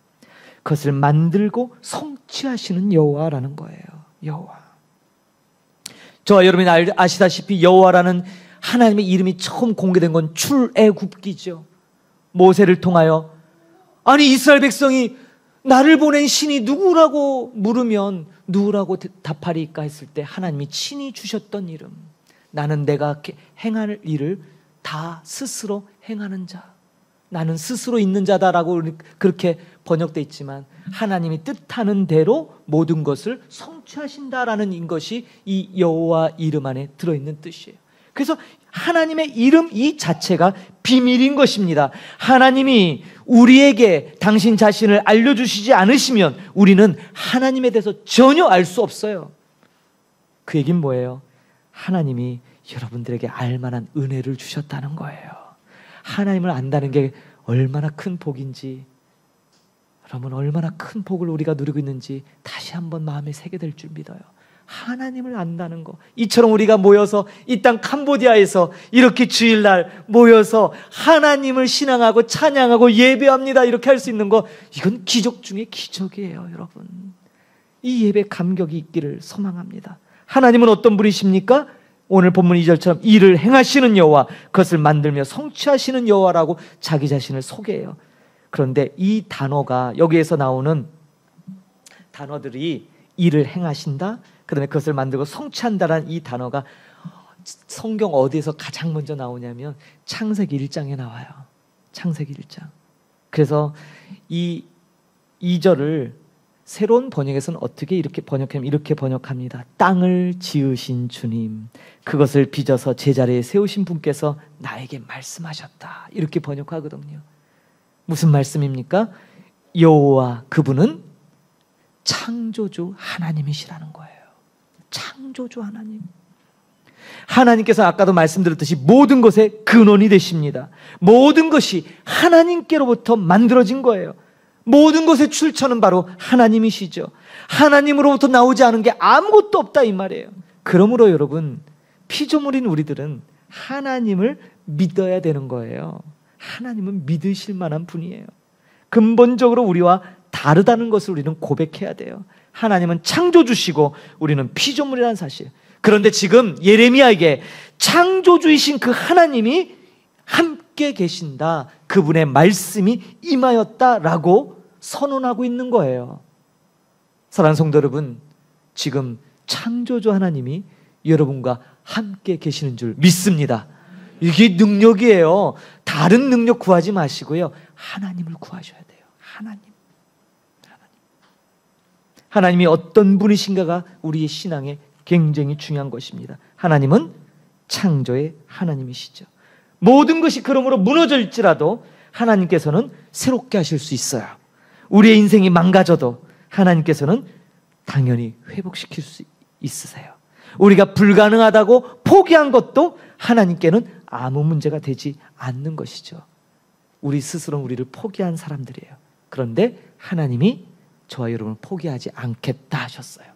그것을 만들고 성취하시는 여호와라는 거예요. 여호와. 저와 여러분이 아시다시피 여호와라는 하나님의 이름이 처음 공개된 건 출애굽기죠. 모세를 통하여, 아니 이스라엘 백성이 나를 보낸 신이 누구라고 물으면 누구라고 답하리까 했을 때 하나님이 친히 주셨던 이름, 나는 내가 행할 일을 다 스스로 행하는 자, 나는 스스로 있는 자다라고 그렇게 번역되어 있지만 하나님이 뜻하는 대로 모든 것을 성취하신다라는 것이 이 여호와 이름 안에 들어있는 뜻이에요. 그래서 하나님의 이름 이 자체가 비밀인 것입니다. 하나님이 우리에게 당신 자신을 알려주시지 않으시면 우리는 하나님에 대해서 전혀 알 수 없어요. 그 얘기는 뭐예요? 하나님이 여러분들에게 알만한 은혜를 주셨다는 거예요. 하나님을 안다는 게 얼마나 큰 복인지, 여러분 얼마나 큰 복을 우리가 누리고 있는지 다시 한번 마음에 새게 될 줄 믿어요. 하나님을 안다는 거, 이처럼 우리가 모여서 이 땅 캄보디아에서 이렇게 주일날 모여서 하나님을 신앙하고 찬양하고 예배합니다 이렇게 할 수 있는 거, 이건 기적 중에 기적이에요. 여러분, 이 예배 감격이 있기를 소망합니다. 하나님은 어떤 분이십니까? 오늘 본문 2절처럼 이를 행하시는 여호와, 그것을 만들며 성취하시는 여호와라고 자기 자신을 소개해요. 그런데 이 단어가, 여기에서 나오는 단어들이 일을 행하신다, 그 다음에 그것을 만들고 성취한다라는 이 단어가 성경 어디에서 가장 먼저 나오냐면 창세기 1장에 나와요. 창세기 1장. 그래서 이 2절을 새로운 번역에서는 어떻게 이렇게 번역하면 이렇게 번역합니다. 땅을 지으신 주님, 그것을 빚어서 제자리에 세우신 분께서 나에게 말씀하셨다, 이렇게 번역하거든요. 무슨 말씀입니까? 여호와, 그분은 창조주 하나님이시라는 거예요. 창조주 하나님. 하나님께서 아까도 말씀드렸듯이 모든 것의 근원이 되십니다. 모든 것이 하나님께로부터 만들어진 거예요. 모든 것의 출처는 바로 하나님이시죠. 하나님으로부터 나오지 않은 게 아무것도 없다 이 말이에요. 그러므로 여러분, 피조물인 우리들은 하나님을 믿어야 되는 거예요. 하나님은 믿으실 만한 분이에요. 근본적으로 우리와 다르다는 것을 우리는 고백해야 돼요. 하나님은 창조주시고 우리는 피조물이라는 사실. 그런데 지금 예레미야에게 창조주이신 그 하나님이 함께 계신다, 그분의 말씀이 임하였다라고 선언하고 있는 거예요. 사랑하는 성도 여러분, 지금 창조주 하나님이 여러분과 함께 계시는 줄 믿습니다. 이게 능력이에요. 다른 능력 구하지 마시고요. 하나님을 구하셔야 돼요. 하나님이 어떤 분이신가가 우리의 신앙에 굉장히 중요한 것입니다. 하나님은 창조의 하나님이시죠. 모든 것이 그러므로 무너질지라도 하나님께서는 새롭게 하실 수 있어요. 우리의 인생이 망가져도 하나님께서는 당연히 회복시킬 수 있으세요. 우리가 불가능하다고 포기한 것도 하나님께는 아무 문제가 되지 않는 것이죠. 우리 스스로는 우리를 포기한 사람들이에요. 그런데 하나님이 저와 여러분을 포기하지 않겠다 하셨어요.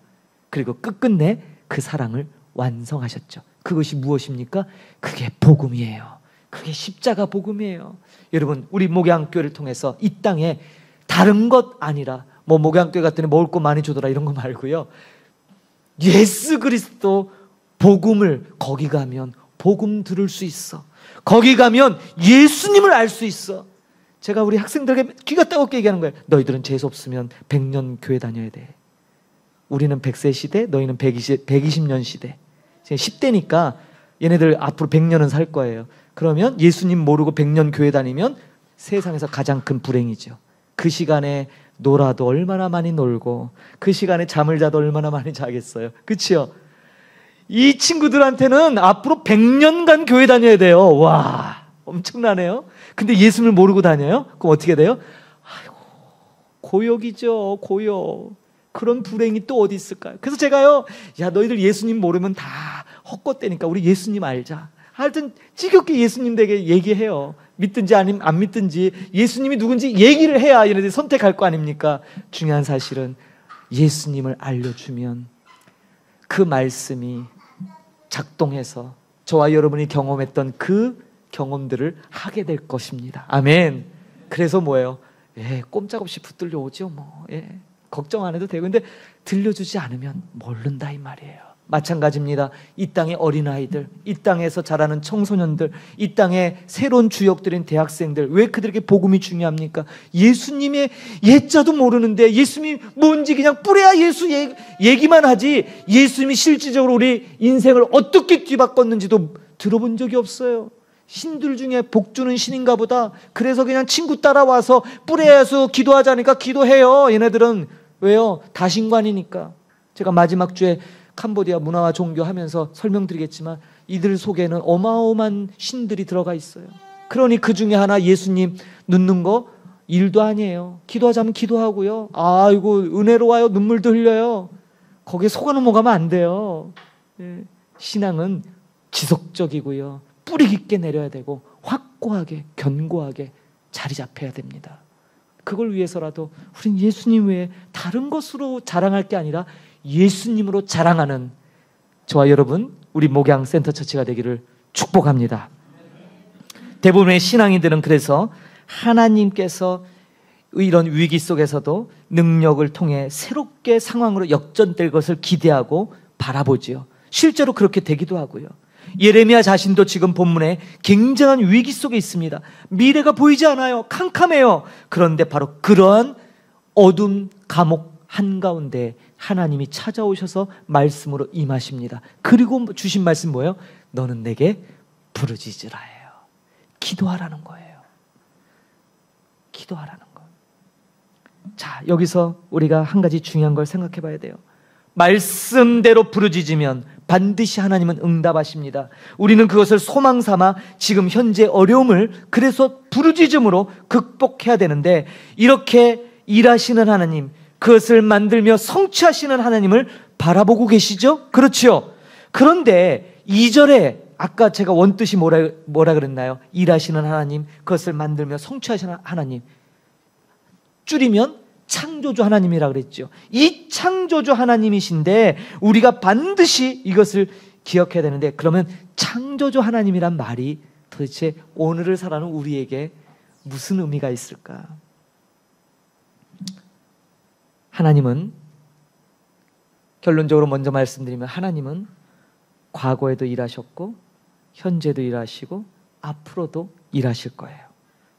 그리고 끝끝내 그 사랑을 완성하셨죠. 그것이 무엇입니까? 그게 복음이에요. 그게 십자가 복음이에요. 여러분, 우리 목양교회를 통해서 이 땅에 다른 것 아니라 목양교회 갔더니 먹을 거 많이 주더라 이런 거 말고요. 예수 그리스도 복음을, 거기 가면 복음 들을 수 있어. 거기 가면 예수님을 알 수 있어. 제가 우리 학생들에게 귀가 따갑게 얘기하는 거예요. 너희들은 재수 없으면 100년 교회 다녀야 돼. 우리는 100세 시대, 너희는 120년 시대. 10대니까 얘네들 앞으로 100년은 살 거예요. 그러면 예수님 모르고 100년 교회 다니면 세상에서 가장 큰 불행이죠. 그 시간에 놀아도 얼마나 많이 놀고 그 시간에 잠을 자도 얼마나 많이 자겠어요. 그렇죠? 이 친구들한테는 앞으로 100년간 교회 다녀야 돼요. 와, 엄청나네요. 근데 예수님을 모르고 다녀요? 그럼 어떻게 돼요? 아이고, 고역이죠. 고역. 그런 불행이 또 어디 있을까요? 그래서 제가요, 야, 너희들 예수님 모르면 다 헛것대니까 우리 예수님 알자. 하여튼 지겹게 예수님 되게 얘기해요. 믿든지 아니면 안 믿든지 예수님이 누군지 얘기를 해야 얘네들이 선택할 거 아닙니까? 중요한 사실은 예수님을 알려주면 그 말씀이 작동해서 저와 여러분이 경험했던 그 경험들을 하게 될 것입니다. 아멘. 그래서 뭐예요? 꼼짝없이 붙들려 오죠. 걱정 안 해도 되고. 근데 들려주지 않으면 모른다 이 말이에요. 마찬가지입니다. 이 땅의 어린아이들, 이 땅에서 자라는 청소년들, 이 땅의 새로운 주역들인 대학생들, 왜 그들에게 복음이 중요합니까? 예수님의 예자도 모르는데 예수님이 뭔지 그냥 뿌려야 예수 얘기만 하지 예수님이 실질적으로 우리 인생을 어떻게 뒤바꿨는지도 들어본 적이 없어요. 신들 중에 복 주는 신인가 보다. 그래서 그냥 친구 따라와서 뿌려서 기도하자니까 기도해요. 얘네들은. 왜요? 다신관이니까. 제가 마지막 주에 캄보디아 문화와 종교 하면서 설명드리겠지만 이들 속에는 어마어마한 신들이 들어가 있어요. 그러니 그 중에 하나 예수님 눕는 거 일도 아니에요. 기도하자면 기도하고요. 아이고 은혜로워요. 눈물도 흘려요. 거기에 속아 넘어가면 안 돼요. 신앙은 지속적이고요. 뿌리 깊게 내려야 되고 확고하게 견고하게 자리 잡혀야 됩니다. 그걸 위해서라도 우린 예수님 외에 다른 것으로 자랑할 게 아니라 예수님으로 자랑하는 저와 여러분 우리 목양센터 처치가 되기를 축복합니다. 대부분의 신앙인들은 그래서 하나님께서 이런 위기 속에서도 능력을 통해 새롭게 상황으로 역전될 것을 기대하고 바라보지요. 실제로 그렇게 되기도 하고요. 예레미야 자신도 지금 본문에 굉장한 위기 속에 있습니다. 미래가 보이지 않아요. 캄캄해요. 그런데 바로 그러한 어둠 감옥 한가운데 하나님이 찾아오셔서 말씀으로 임하십니다. 그리고 주신 말씀 뭐예요? 너는 내게 부르짖으라 해요. 기도하라는 거예요. 기도하라는 거. 자, 여기서 우리가 한 가지 중요한 걸 생각해 봐야 돼요. 말씀대로 부르짖으면 반드시 하나님은 응답하십니다. 우리는 그것을 소망 삼아 지금 현재 어려움을 그래서 부르짖음으로 극복해야 되는데 이렇게 일하시는 하나님, 그것을 만들며 성취하시는 하나님을 바라보고 계시죠? 그렇죠? 그런데 2절에 아까 제가 원뜻이 뭐라 그랬나요? 일하시는 하나님, 그것을 만들며 성취하시는 하나님. 줄이면 창조주 하나님이라 그랬죠. 이 창조주 하나님이신데 우리가 반드시 이것을 기억해야 되는데 그러면 창조주 하나님이란 말이 도대체 오늘을 살아가는 우리에게 무슨 의미가 있을까? 하나님은 결론적으로 먼저 말씀드리면 하나님은 과거에도 일하셨고 현재도 일하시고 앞으로도 일하실 거예요.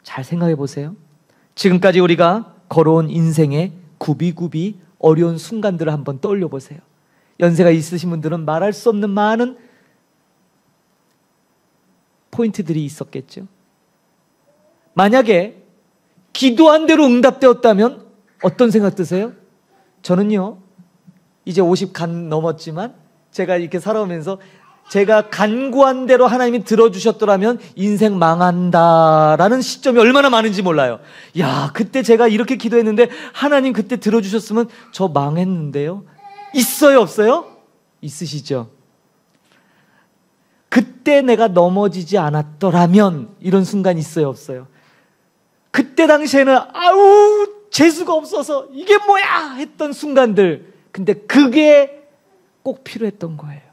잘 생각해 보세요. 지금까지 우리가 걸어온 인생의 굽이굽이 어려운 순간들을 한번 떠올려 보세요. 연세가 있으신 분들은 말할 수 없는 많은 포인트들이 있었겠죠. 만약에 기도한 대로 응답되었다면 어떤 생각 드세요? 저는요, 이제 50 간 넘었지만 제가 이렇게 살아오면서 제가 간구한 대로 하나님이 들어주셨더라면 인생 망한다라는 시점이 얼마나 많은지 몰라요. 야, 그때 제가 이렇게 기도했는데 하나님 그때 들어주셨으면 저 망했는데요. 있어요, 없어요? 있으시죠? 그때 내가 넘어지지 않았더라면 이런 순간 있어요, 없어요? 그때 당시에는 아우 재수가 없어서 이게 뭐야 했던 순간들, 근데 그게 꼭 필요했던 거예요.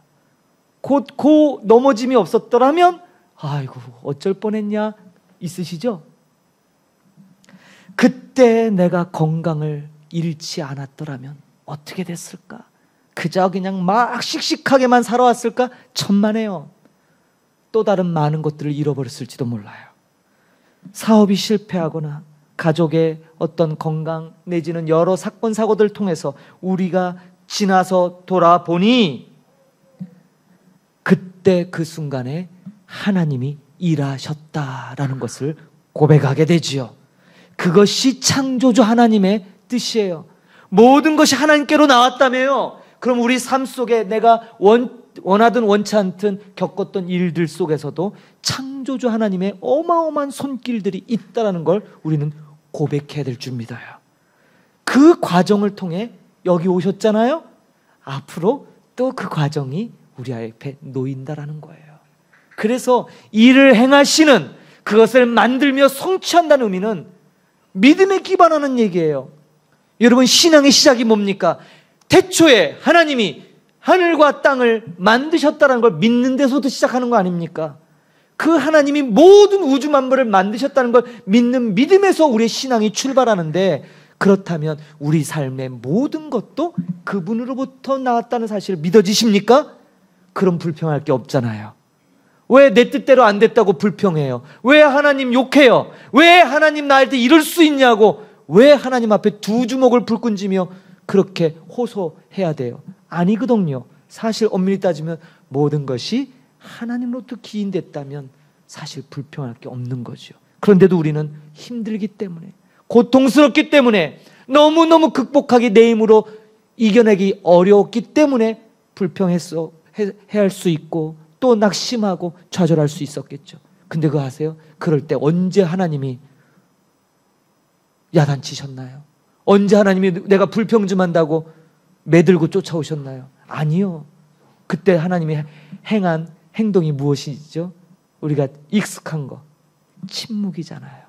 곧 넘어짐이 없었더라면 아이고 어쩔 뻔했냐 있으시죠? 그때 내가 건강을 잃지 않았더라면 어떻게 됐을까? 그저 그냥 막 씩씩하게만 살아왔을까? 천만에요. 또 다른 많은 것들을 잃어버렸을지도 몰라요. 사업이 실패하거나 가족의 어떤 건강 내지는 여러 사건 사고들을 통해서 우리가 지나서 돌아보니 그때 그 순간에 하나님이 일하셨다라는 것을 고백하게 되지요. 그것이 창조주 하나님의 뜻이에요. 모든 것이 하나님께로 나왔다며요. 그럼 우리 삶 속에 내가 원하든 원치 않든 겪었던 일들 속에서도 창조주 하나님의 어마어마한 손길들이 있다는 걸 우리는 고백해야 될 줄 믿어요. 그 과정을 통해 여기 오셨잖아요. 앞으로 또 그 과정이 우리 앞에 놓인다라는 거예요. 그래서 일을 행하시는, 그것을 만들며 성취한다는 의미는 믿음에 기반하는 얘기예요. 여러분, 신앙의 시작이 뭡니까? 태초에 하나님이 하늘과 땅을 만드셨다는 걸 믿는 데서도 시작하는 거 아닙니까? 그 하나님이 모든 우주 만물을 만드셨다는 걸 믿는 믿음에서 우리의 신앙이 출발하는데, 그렇다면 우리 삶의 모든 것도 그분으로부터 나왔다는 사실을 믿어지십니까? 그럼 불평할 게 없잖아요. 왜 내 뜻대로 안 됐다고 불평해요? 왜 하나님 욕해요? 왜 하나님 나한테 이럴 수 있냐고, 왜 하나님 앞에 두 주먹을 불끈 쥐며 그렇게 호소해야 돼요? 아니거든요. 사실 엄밀히 따지면 모든 것이 하나님으로부터 기인됐다면 사실 불평할 게 없는 거죠. 그런데도 우리는 힘들기 때문에, 고통스럽기 때문에, 너무너무 극복하기 내 힘으로 이겨내기 어려웠기 때문에 불평해야 할 수 있고 또 낙심하고 좌절할 수 있었겠죠. 근데 그거 아세요? 그럴 때 언제 하나님이 야단치셨나요? 언제 하나님이 내가 불평 좀 한다고 매들고 쫓아오셨나요? 아니요. 그때 하나님이 행한 행동이 무엇이죠? 우리가 익숙한 거, 침묵이잖아요.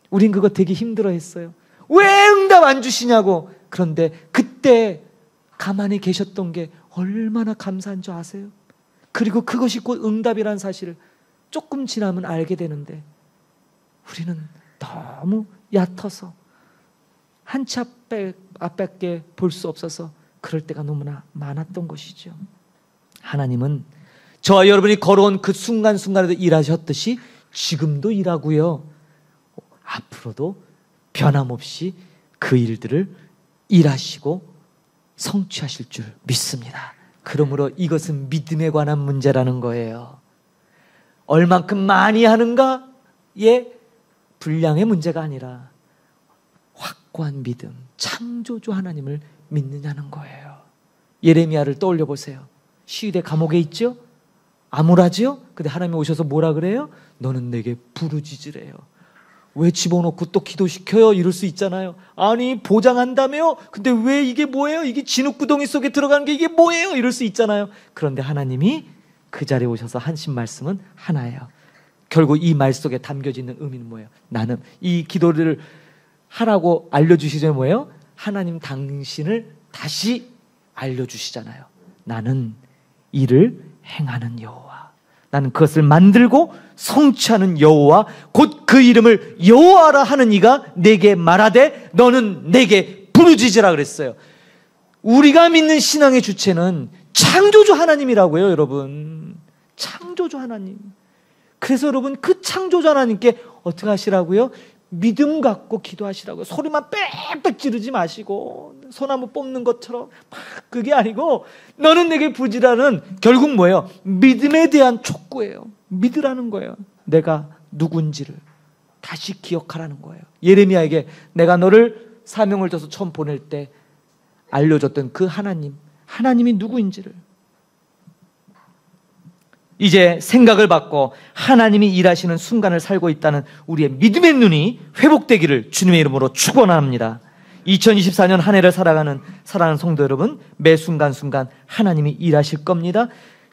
우린 그거 되게 힘들어했어요. 왜 응답 안 주시냐고. 그런데 그때 가만히 계셨던 게 얼마나 감사한 줄 아세요? 그리고 그것이 곧 응답이라는 사실을 조금 지나면 알게 되는데, 우리는 너무 얕아서 한 치 앞밖에 볼 수 없어서 그럴 때가 너무나 많았던 것이죠. 하나님은 저와 여러분이 걸어온 그 순간순간에도 일하셨듯이 지금도 일하고요, 앞으로도 변함없이 그 일들을 일하시고 성취하실 줄 믿습니다. 그러므로 이것은 믿음에 관한 문제라는 거예요. 얼만큼 많이 하는가의 분량의 문제가 아니라 확고한 믿음, 창조주 하나님을 믿느냐는 거예요. 예레미야를 떠올려 보세요. 시위대 감옥에 있죠? 암울하죠? 근데 하나님이 오셔서 뭐라 그래요? 너는 내게 부르짖으래요. 왜 집어넣고 또 기도시켜요? 이럴 수 있잖아요. 아니 보장한다며? 근데 왜 이게 뭐예요? 이게 진흙구덩이 속에 들어가는 게 이게 뭐예요? 이럴 수 있잖아요. 그런데 하나님이 그 자리에 오셔서 하신 말씀은 하나예요. 결국 이 말 속에 담겨져 있는 의미는 뭐예요? 나는 이 기도를 하라고 알려주시기 전에 뭐예요? 하나님 당신을 다시 알려주시잖아요. 나는 이를 행하는 여호와, 나는 그것을 만들고 성취하는 여호와, 곧 그 이름을 여호와라 하는 이가 내게 말하되 너는 내게 부르짖으라 그랬어요. 우리가 믿는 신앙의 주체는 창조주 하나님이라고요, 여러분. 창조주 하나님. 그래서 여러분, 그 창조주 하나님께 어떻게 하시라고요? 믿음 갖고 기도하시라고요. 소리만 빽빽 지르지 마시고 소나무 뽑는 것처럼 막, 그게 아니고 너는 내게 부르짖으라는 결국 뭐예요? 믿음에 대한 촉구예요. 믿으라는 거예요. 내가 누군지를 다시 기억하라는 거예요. 예레미야에게 내가 너를 사명을 둬서 처음 보낼 때 알려줬던 그 하나님이 누구인지를 이제 생각을 바꿔 하나님이 일하시는 순간을 살고 있다는 우리의 믿음의 눈이 회복되기를 주님의 이름으로 축원합니다. 2024년 한 해를 살아가는 사랑하는 성도 여러분, 매 순간순간 하나님이 일하실 겁니다.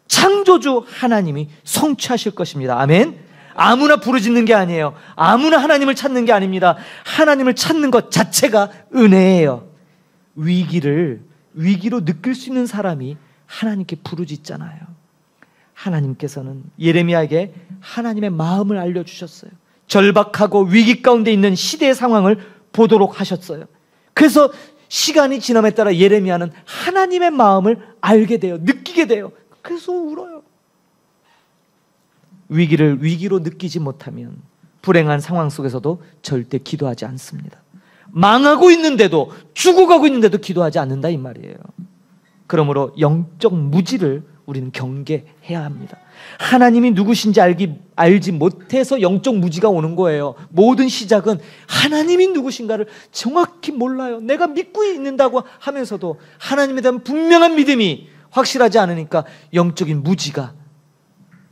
창조주 하나님이 성취하실 것입니다. 아멘. 아무나 부르짖는 게 아니에요. 아무나 하나님을 찾는 게 아닙니다. 하나님을 찾는 것 자체가 은혜예요. 위기로 느낄 수 있는 사람이 하나님께 부르짖잖아요. 하나님께서는 예레미야에게 하나님의 마음을 알려주셨어요. 절박하고 위기 가운데 있는 시대의 상황을 보도록 하셨어요. 그래서 시간이 지남에 따라 예레미야는 하나님의 마음을 알게 돼요. 느끼게 돼요. 그래서 울어요. 위기를 위기로 느끼지 못하면 불행한 상황 속에서도 절대 기도하지 않습니다. 망하고 있는데도, 죽어가고 있는데도 기도하지 않는다 이 말이에요. 그러므로 영적 무지를 우리는 경계해야 합니다. 하나님이 누구신지 알지 못해서 영적 무지가 오는 거예요. 모든 시작은 하나님이 누구신가를 정확히 몰라요. 내가 믿고 있는다고 하면서도 하나님에 대한 분명한 믿음이 확실하지 않으니까 영적인 무지가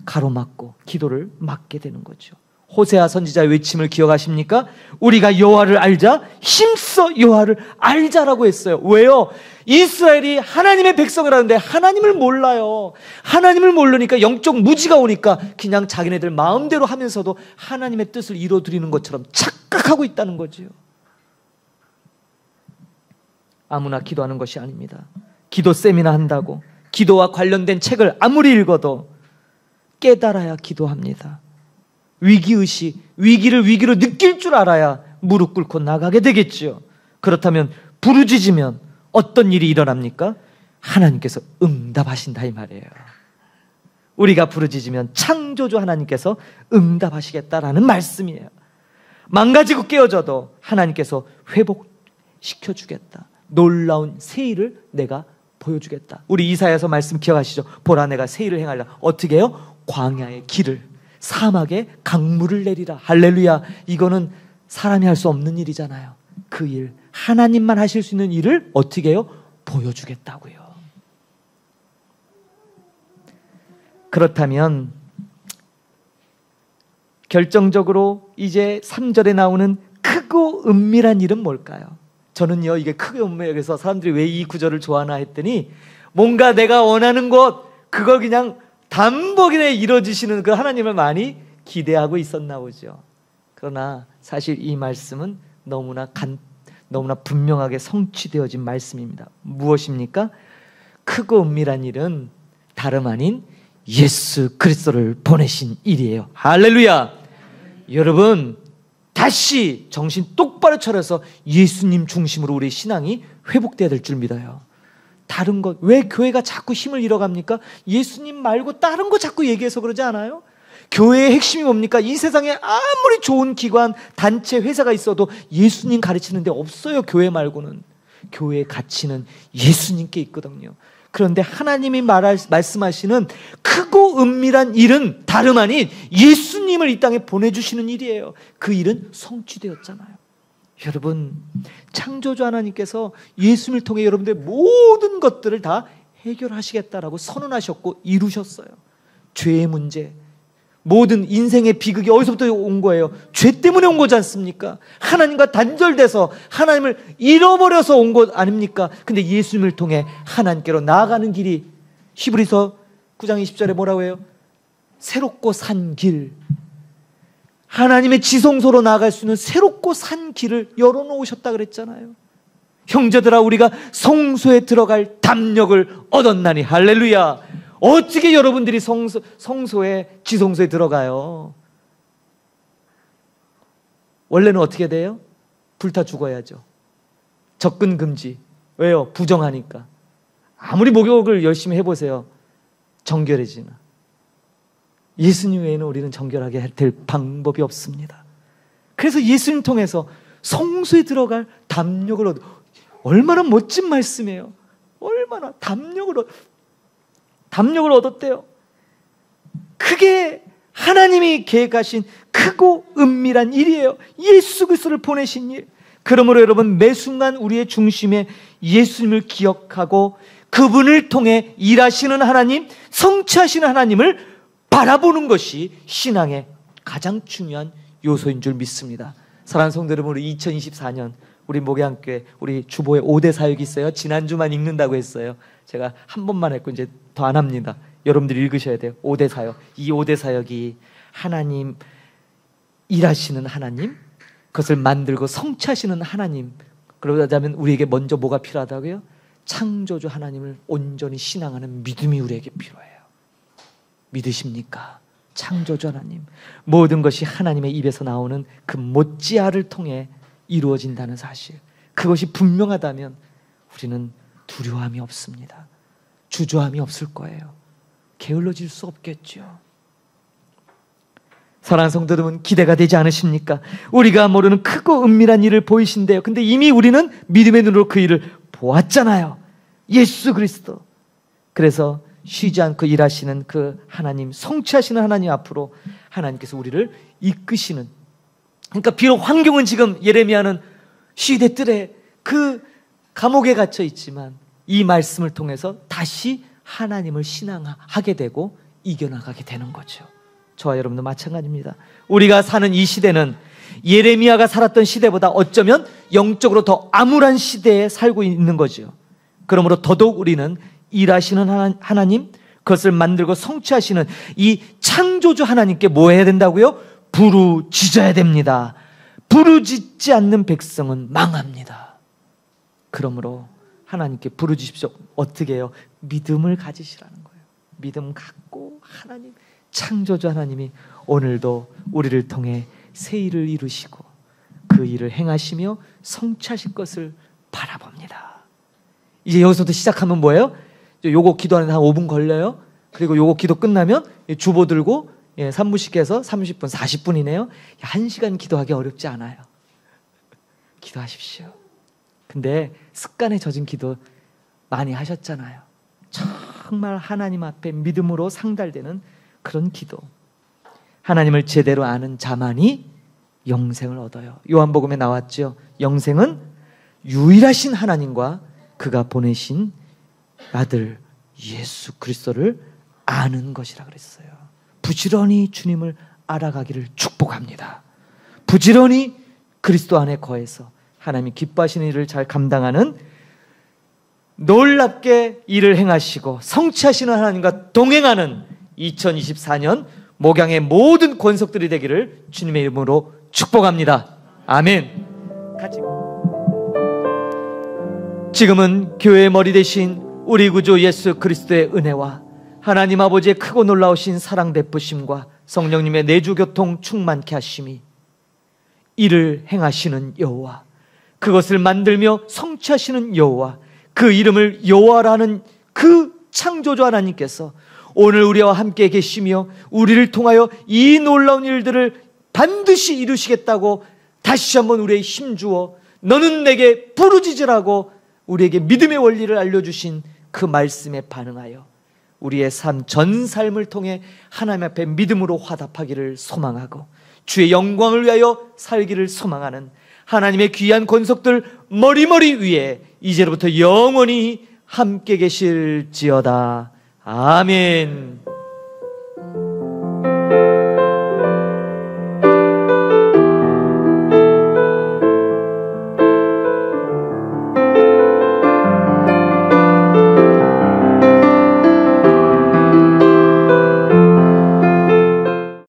가로막고 기도를 막게 되는 거죠. 호세아 선지자의 외침을 기억하십니까? 우리가 여호와를 알자, 힘써 여호와를 알자라고 했어요. 왜요? 이스라엘이 하나님의 백성이라는데 하나님을 몰라요. 하나님을 모르니까 영적 무지가 오니까 그냥 자기네들 마음대로 하면서도 하나님의 뜻을 이뤄드리는 것처럼 착각하고 있다는 거죠. 아무나 기도하는 것이 아닙니다. 기도 세미나 한다고 기도와 관련된 책을 아무리 읽어도 깨달아야 기도합니다. 위기의식, 위기를 위기로 느낄 줄 알아야 무릎 꿇고 나가게 되겠죠. 그렇다면 부르짖으면 어떤 일이 일어납니까? 하나님께서 응답하신다 이 말이에요. 우리가 부르짖으면 창조주 하나님께서 응답하시겠다라는 말씀이에요. 망가지고 깨어져도 하나님께서 회복시켜주겠다. 놀라운 새 일을 내가 보여주겠다. 우리 이사야서 말씀 기억하시죠? 보라 내가 새 일을 행하리라. 어떻게 해요? 광야의 길을, 사막에 강물을 내리라. 할렐루야. 이거는 사람이 할 수 없는 일이잖아요. 그 일, 하나님만 하실 수 있는 일을 어떻게 해요? 보여주겠다고요. 그렇다면 결정적으로 이제 3절에 나오는 크고 은밀한 일은 뭘까요? 저는요 이게 크고 은밀해서 사람들이 왜 이 구절을 좋아하나 했더니 뭔가 내가 원하는 것 그걸 그냥 단번에 이루어지시는 그 하나님을 많이 기대하고 있었나 보죠. 그러나 사실 이 말씀은 너무나 분명하게 성취되어진 말씀입니다. 무엇입니까? 크고 은밀한 일은 다름 아닌 예수 그리스도를 보내신 일이에요. 할렐루야. 여러분 다시 정신 똑바로 차려서 예수님 중심으로 우리 신앙이 회복돼야 될 줄 믿어요. 다른 것, 왜 교회가 자꾸 힘을 잃어갑니까? 예수님 말고 다른 거 자꾸 얘기해서 그러지 않아요? 교회의 핵심이 뭡니까? 이 세상에 아무리 좋은 기관, 단체, 회사가 있어도 예수님 가르치는 데 없어요. 교회 말고는. 교회의 가치는 예수님께 있거든요. 그런데 하나님이 말씀하시는 크고 은밀한 일은 다름 아닌 예수님을 이 땅에 보내주시는 일이에요. 그 일은 성취되었잖아요. 여러분, 창조주 하나님께서 예수님을 통해 여러분들의 모든 것들을 다 해결하시겠다라고 선언하셨고 이루셨어요. 죄의 문제, 모든 인생의 비극이 어디서부터 온 거예요? 죄 때문에 온 거지 않습니까? 하나님과 단절돼서 하나님을 잃어버려서 온 것 아닙니까? 근데 예수님을 통해 하나님께로 나아가는 길이 히브리서 9장 20절에 뭐라고 해요? 새롭고 산 길, 하나님의 지성소로 나아갈 수 있는 새롭고 산 길을 열어놓으셨다 그랬잖아요. 형제들아 우리가 성소에 들어갈 담력을 얻었나니. 할렐루야. 어떻게 여러분들이 성소에 지성소에 들어가요? 원래는 어떻게 돼요? 불타 죽어야죠. 접근 금지. 왜요? 부정하니까. 아무리 목욕을 열심히 해보세요. 정결해지나. 예수님 외에는 우리는 정결하게 될 방법이 없습니다. 그래서 예수님 통해서 성소에 들어갈 담력을 얼마나 멋진 말씀이에요. 얼마나 담력을 얻었대요. 그게 하나님이 계획하신 크고 은밀한 일이에요. 예수 그리스도를 보내신 일. 그러므로 여러분, 매 순간 우리의 중심에 예수님을 기억하고 그분을 통해 일하시는 하나님, 성취하시는 하나님을 바라보는 것이 신앙의 가장 중요한 요소인 줄 믿습니다. 사랑하는 성도 여러분, 우리 2024년 우리 목양교회 우리 주보에 5대 사역이 있어요. 지난주만 읽는다고 했어요. 제가 한 번만 했고 이제 더 안 합니다. 여러분들이 읽으셔야 돼요. 5대 사역. 이 5대 사역이 하나님, 일하시는 하나님, 그것을 만들고 성취하시는 하나님. 그러자면 우리에게 먼저 뭐가 필요하다고요? 창조주 하나님을 온전히 신앙하는 믿음이 우리에게 필요해요. 믿으십니까? 창조주 하나님, 모든 것이 하나님의 입에서 나오는 그 못지아를 통해 이루어진다는 사실, 그것이 분명하다면 우리는 두려움이 없습니다. 주저함이 없을 거예요. 게을러질 수 없겠죠. 사랑하는 성도 여러분, 기대가 되지 않으십니까? 우리가 모르는 크고 은밀한 일을 보이신대요. 근데 이미 우리는 믿음의 눈으로 그 일을 보았잖아요. 예수 그리스도. 그래서 쉬지 않고 일하시는 그 하나님, 성취하시는 하나님 앞으로 하나님께서 우리를 이끄시는, 그러니까 비록 환경은 지금 예레미야는 시대 뜰에 그 감옥에 갇혀 있지만 이 말씀을 통해서 다시 하나님을 신앙하게 되고 이겨나가게 되는 거죠. 저와 여러분도 마찬가지입니다. 우리가 사는 이 시대는 예레미야가 살았던 시대보다 어쩌면 영적으로 더 암울한 시대에 살고 있는 거죠. 그러므로 더더욱 우리는 일하시는 하나님, 그것을 만들고 성취하시는 이 창조주 하나님께 뭐 해야 된다고요? 부르짖어야 됩니다. 부르짖지 않는 백성은 망합니다. 그러므로 하나님께 부르짖으십시오. 어떻게 해요? 믿음을 가지시라는 거예요. 믿음 갖고 하나님, 창조주 하나님이 오늘도 우리를 통해 새 일을 이루시고 그 일을 행하시며 성취하실 것을 바라봅니다. 이제 여기서부터 시작하면 뭐예요? 요거 기도하는데 한 5분 걸려요. 그리고 요거 기도 끝나면 주보 들고 3분씩 해서 30분, 40분이네요. 1시간 기도하기 어렵지 않아요. 기도하십시오. 근데 습관에 젖은 기도 많이 하셨잖아요. 정말 하나님 앞에 믿음으로 상달되는 그런 기도. 하나님을 제대로 아는 자만이 영생을 얻어요. 요한복음에 나왔죠. 영생은 유일하신 하나님과 그가 보내신 아들 예수 그리스도를 아는 것이라 그랬어요. 부지런히 주님을 알아가기를 축복합니다. 부지런히 그리스도 안에 거해서 하나님이 기뻐하시는 일을 잘 감당하는, 놀랍게 일을 행하시고 성취하시는 하나님과 동행하는 2024년 목양의 모든 권속들이 되기를 주님의 이름으로 축복합니다. 아멘. 같이. 지금은 교회의 머리 대신 우리 구주 예수 그리스도의 은혜와 하나님 아버지의 크고 놀라우신 사랑 베푸심과 성령님의 내주교통 충만케 하심이, 이를 행하시는 여호와, 그것을 만들며 성취하시는 여호와, 그 이름을 여호와라는 그 창조주 하나님께서 오늘 우리와 함께 계시며 우리를 통하여 이 놀라운 일들을 반드시 이루시겠다고 다시 한번 우리의 힘주어 너는 내게 부르짖으라고 우리에게 믿음의 원리를 알려주신 그 말씀에 반응하여 우리의 삶, 전 삶을 통해 하나님 앞에 믿음으로 화답하기를 소망하고 주의 영광을 위하여 살기를 소망하는 하나님의 귀한 권속들 머리머리 위에 이제로부터 영원히 함께 계실지어다. 아멘.